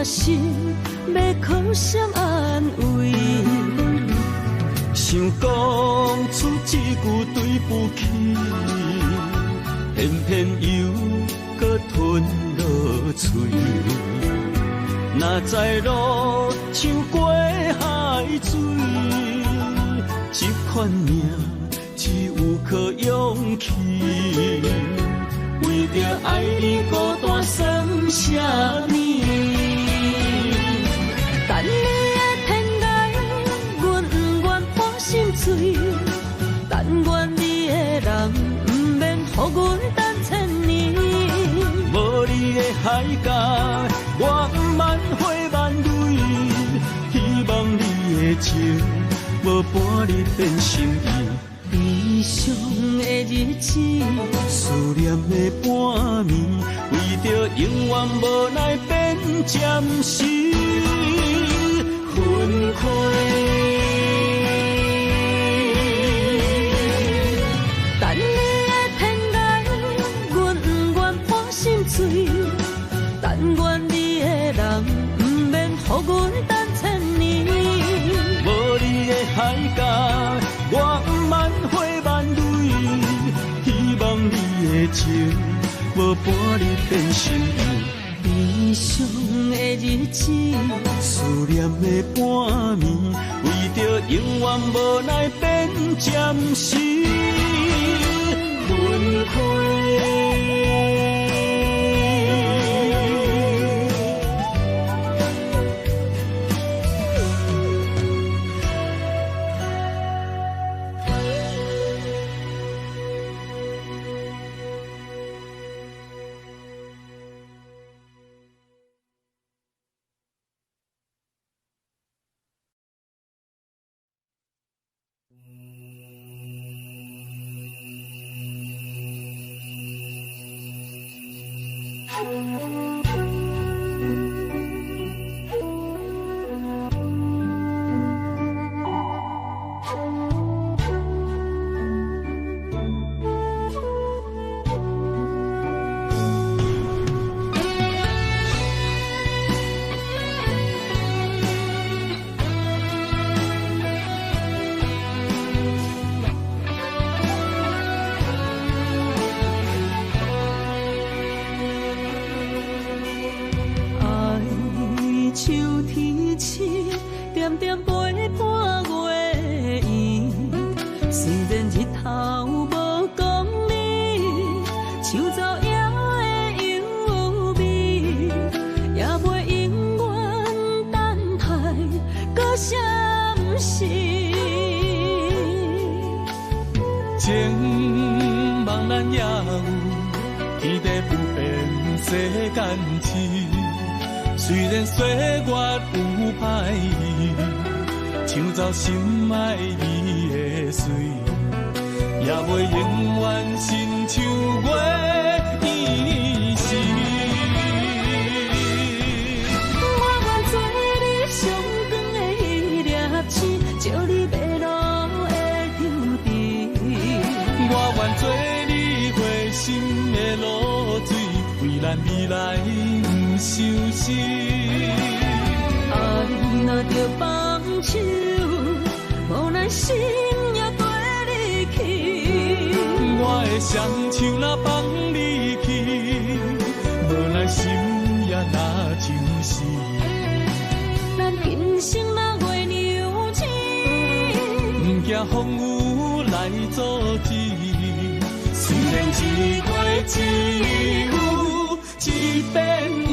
心要靠谁安慰？想讲出一句对不起，偏偏又搁吞落嘴。若知路像过海水，这款命只有靠勇气。为着爱你孤单算什么？等你的天涯，阮不愿破心碎。但愿你的人，不免予阮等千年。无你的海角，我万回万泪。希望你的情，无伴你变心意。悲伤的日子，思念的半暝，为着永远无奈变暂时分开。等你的天涯，阮不愿破心碎。但愿你的人，不免予阮等千年。无你的海角，我万回万泪，希望你的情，无伴你变心意。悲伤的日子，思念的半暝，为着永远无奈变暂时分开。虽然岁月有歹意，抢走心爱你的水，也袂永远亲像月依时。我愿做你上光的迄粒星，照你迷路的忧愁。我愿做你回心的露水，为咱未来不伤心。爱若着放手，无奈心也跟你去。我的双手若放你去，无奈心也若像死。咱今生若月娘星，不惊风雨来阻止。虽然一回一有一遍伊。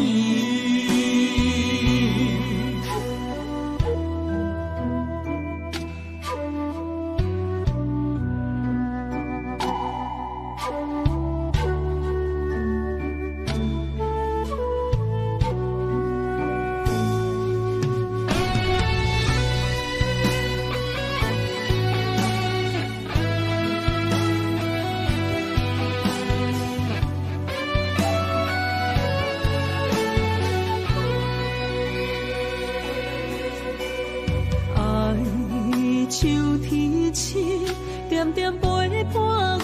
点点陪伴月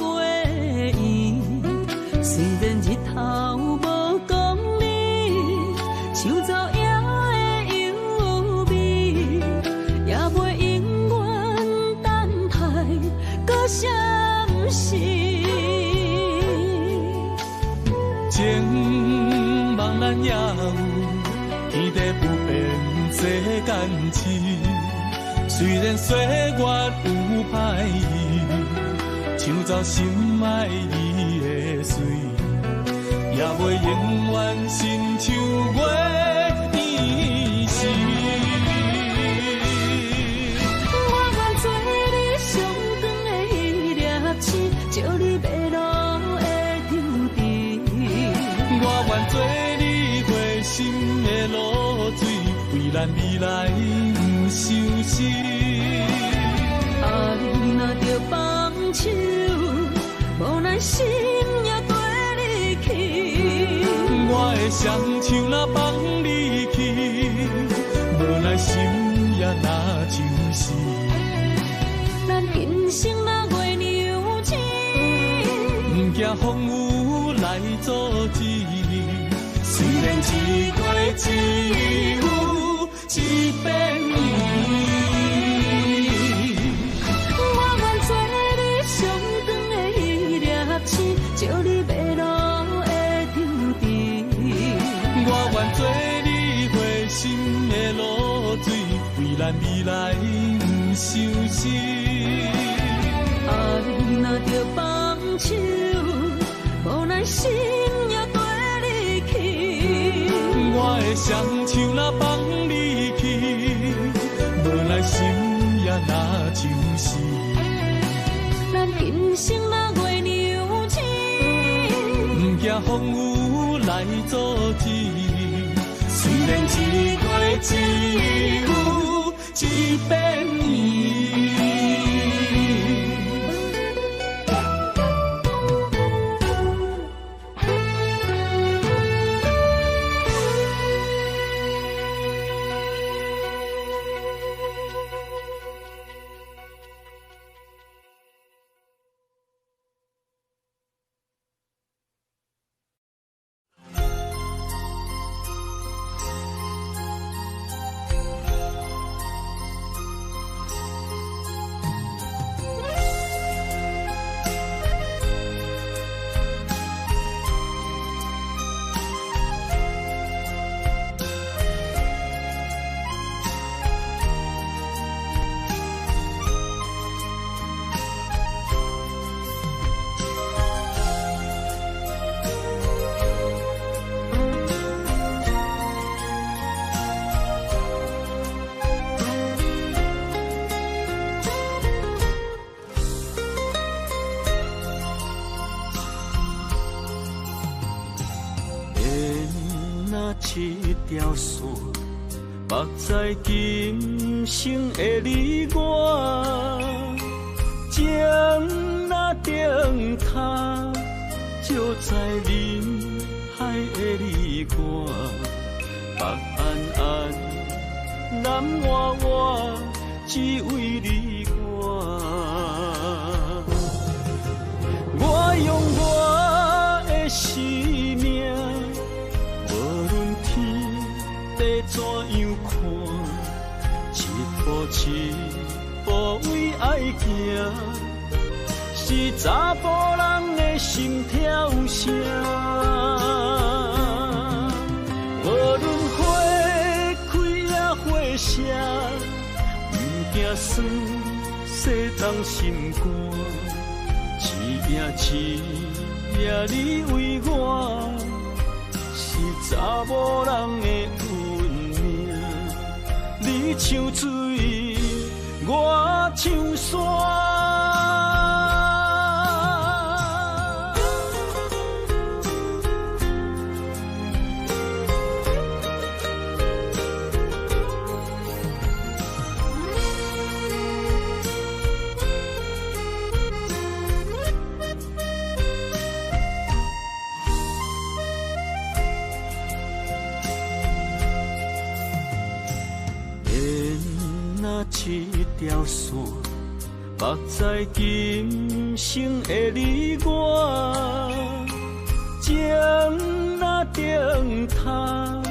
圆，虽然日头无讲理，树走野的优美，也袂永远等待搁闪逝。情茫然也有天地不变这感情。虽然岁月有歹意，抢走心爱你的水，也袂永远亲像月圆时。我愿做你上长的迄粒星，照你迷路的丢滴。我愿做你回心的露水，为咱未来不相思。爱若着放手，无奈心也跟你去。我的双手若放你去，无奈心也若就是咱今生若月娘子，不惊风雨来阻止。虽然一过一有一遍伊。照你迷路的丢滴，我愿做你回心的露水，为咱未来不相思。爱若着放手，无奈心也跟你去。我的双手若放你去，无奈心也若就是咱今生若月娘子，不惊风雨来阻止。虽然一过一有一遍伊。一条线，目在今生的你我，情若灯塔，照在人海的你我，北暗暗，南弯弯，只为你我。我用我的生命。怎样看？一步一步为爱行，是查甫人的心跳声。无论花开也花谢，不惊酸洗冻心肝，一夜一也你为我是查某人的运命。你像水，我像山。一条线，目在今生的你我，情若灯塔，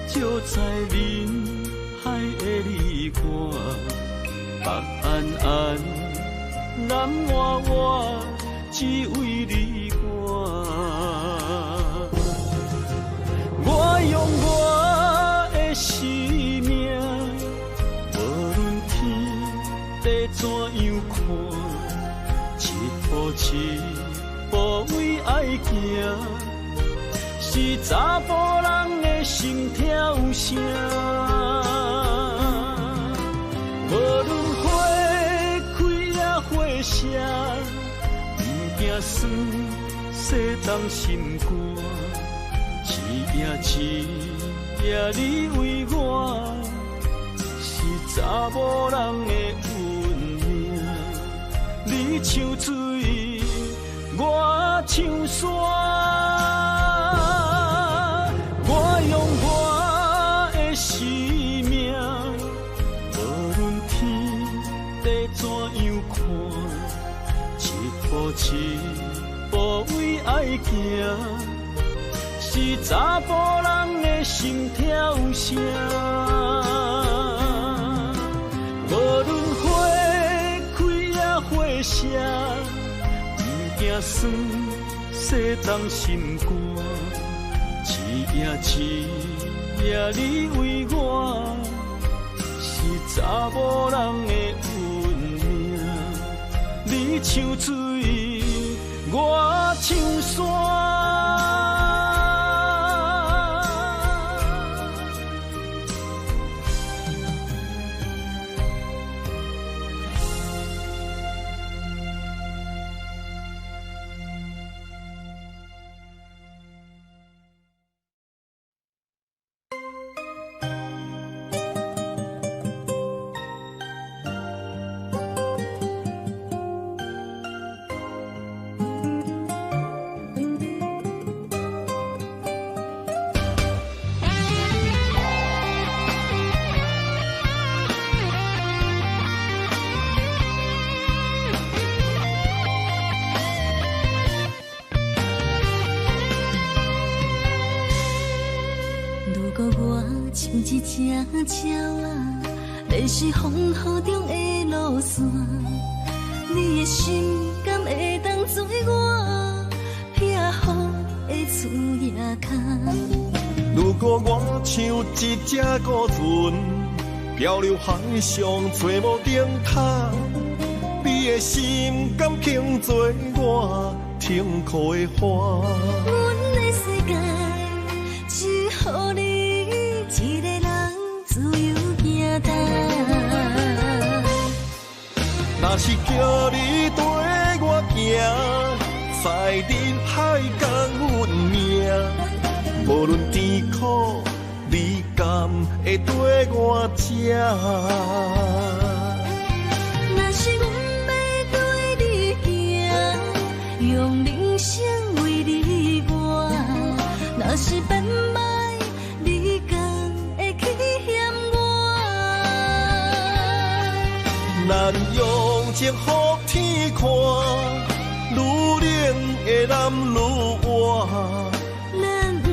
照在人海的你我，北暗暗，南弯弯，只为你我。我用我的生命。地怎样看？一步一步为爱行，是查甫人的心跳声。无论花开也花谢，不惊酸洗动心肝。一夜你为我，是查某人的运命。你像水，我像山。我用我的生命，无论天地怎样看，一步一步为爱行，是查甫人的心跳声。无论花开也花谢，不惊酸洗动心肝。一夜你为我，是查某人的运命。你像水，我像山。像一只鸟啊，迷失风雨中的路线。你的心敢会当做我避雨的厝夜空？如果我像一只孤船，漂流海上找无顶塔，你的心敢肯做我停靠的花？阮的世界只予你一个人自由行踏。若是叫你跟我行，在人海共运命，无论甜苦，你敢会跟我吃？若是阮要对你行，用人生为你活，若是变歹，你敢会去嫌我？咱用情予天看，愈冷的男愈活。咱不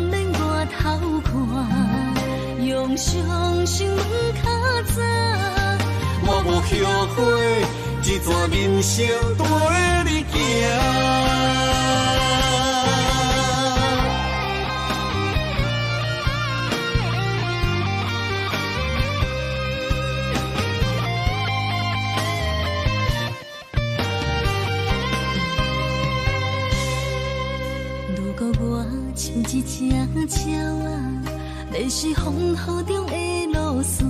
免外头看，用双手问较早。我无后悔，一段人生跟你行。一只鸟啊，迷失风雨中的路线。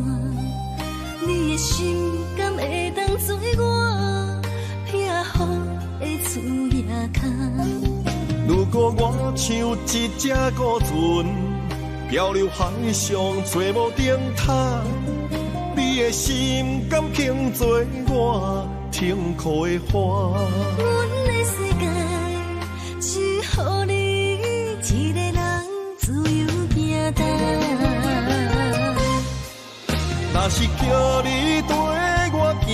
你的心敢会当做我避雨的厝夜空？如果我像一只孤船，漂流海上找无顶塔，你的心敢肯做我痛苦的花？阮的世界只予你一个人自由行动。若是叫你跟我行，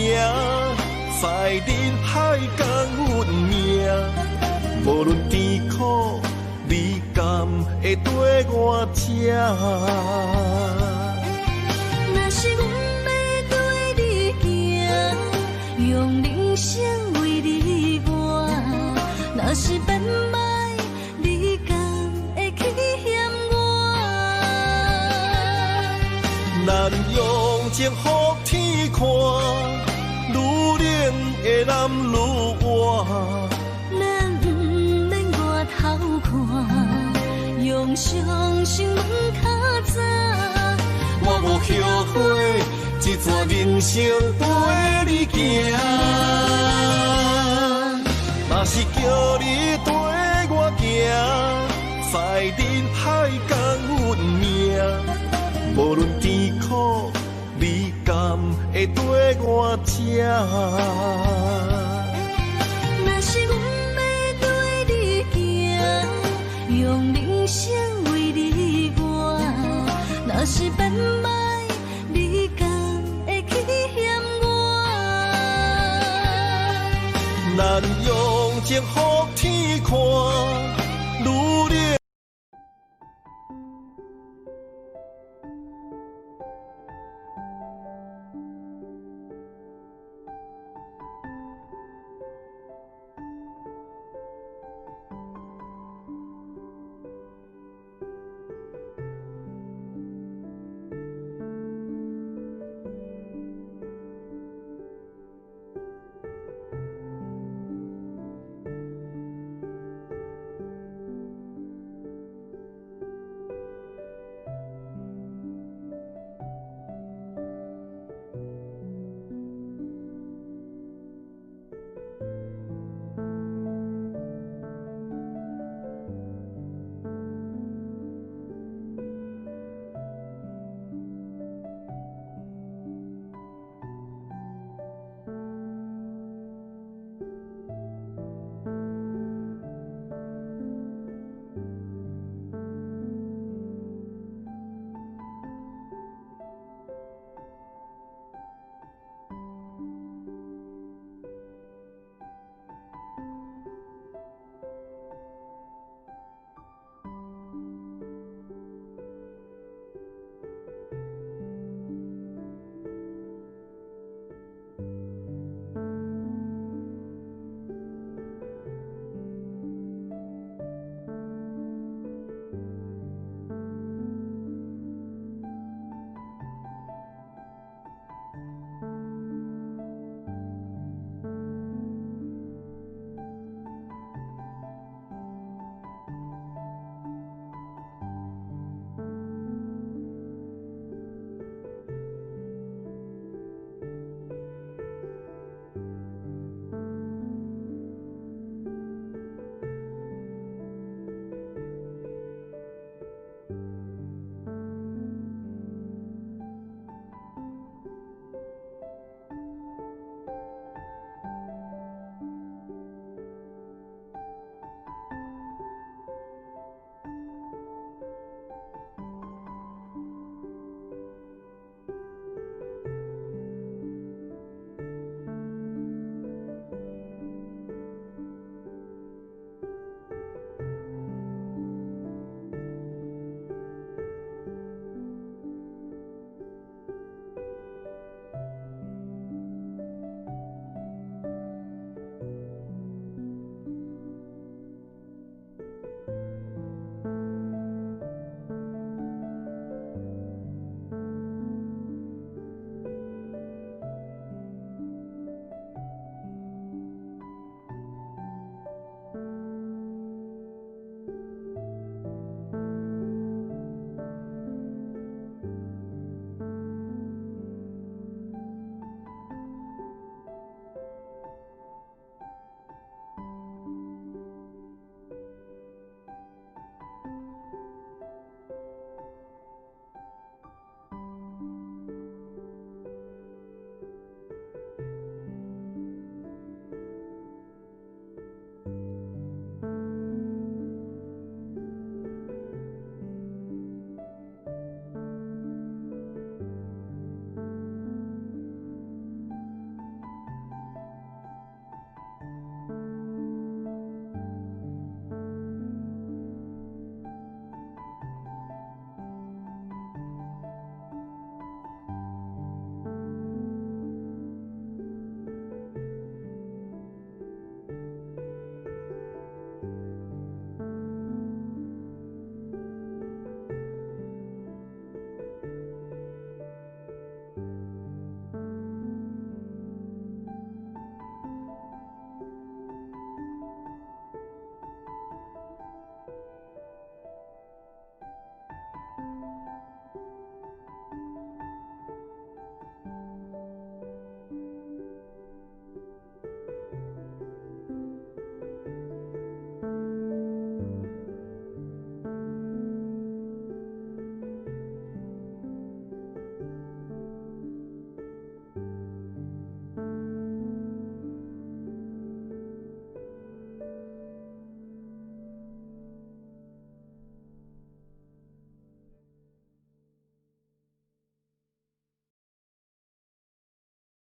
在人海共运命，无论甜苦，你敢会跟我吃？若是阮要对你行，用人生为你活，若是变歹，你敢会去嫌我？咱用情予天看，愈冷的男愈活。咱不免外头看，用双心问较早。我无后悔，一段人生陪你行。若是叫你跟我行，在人海共运命，无论甜苦，你敢会跟我吃？若是阮要对你行，用人生为你活，若是变歹，你敢会去嫌我？咱用情予天看。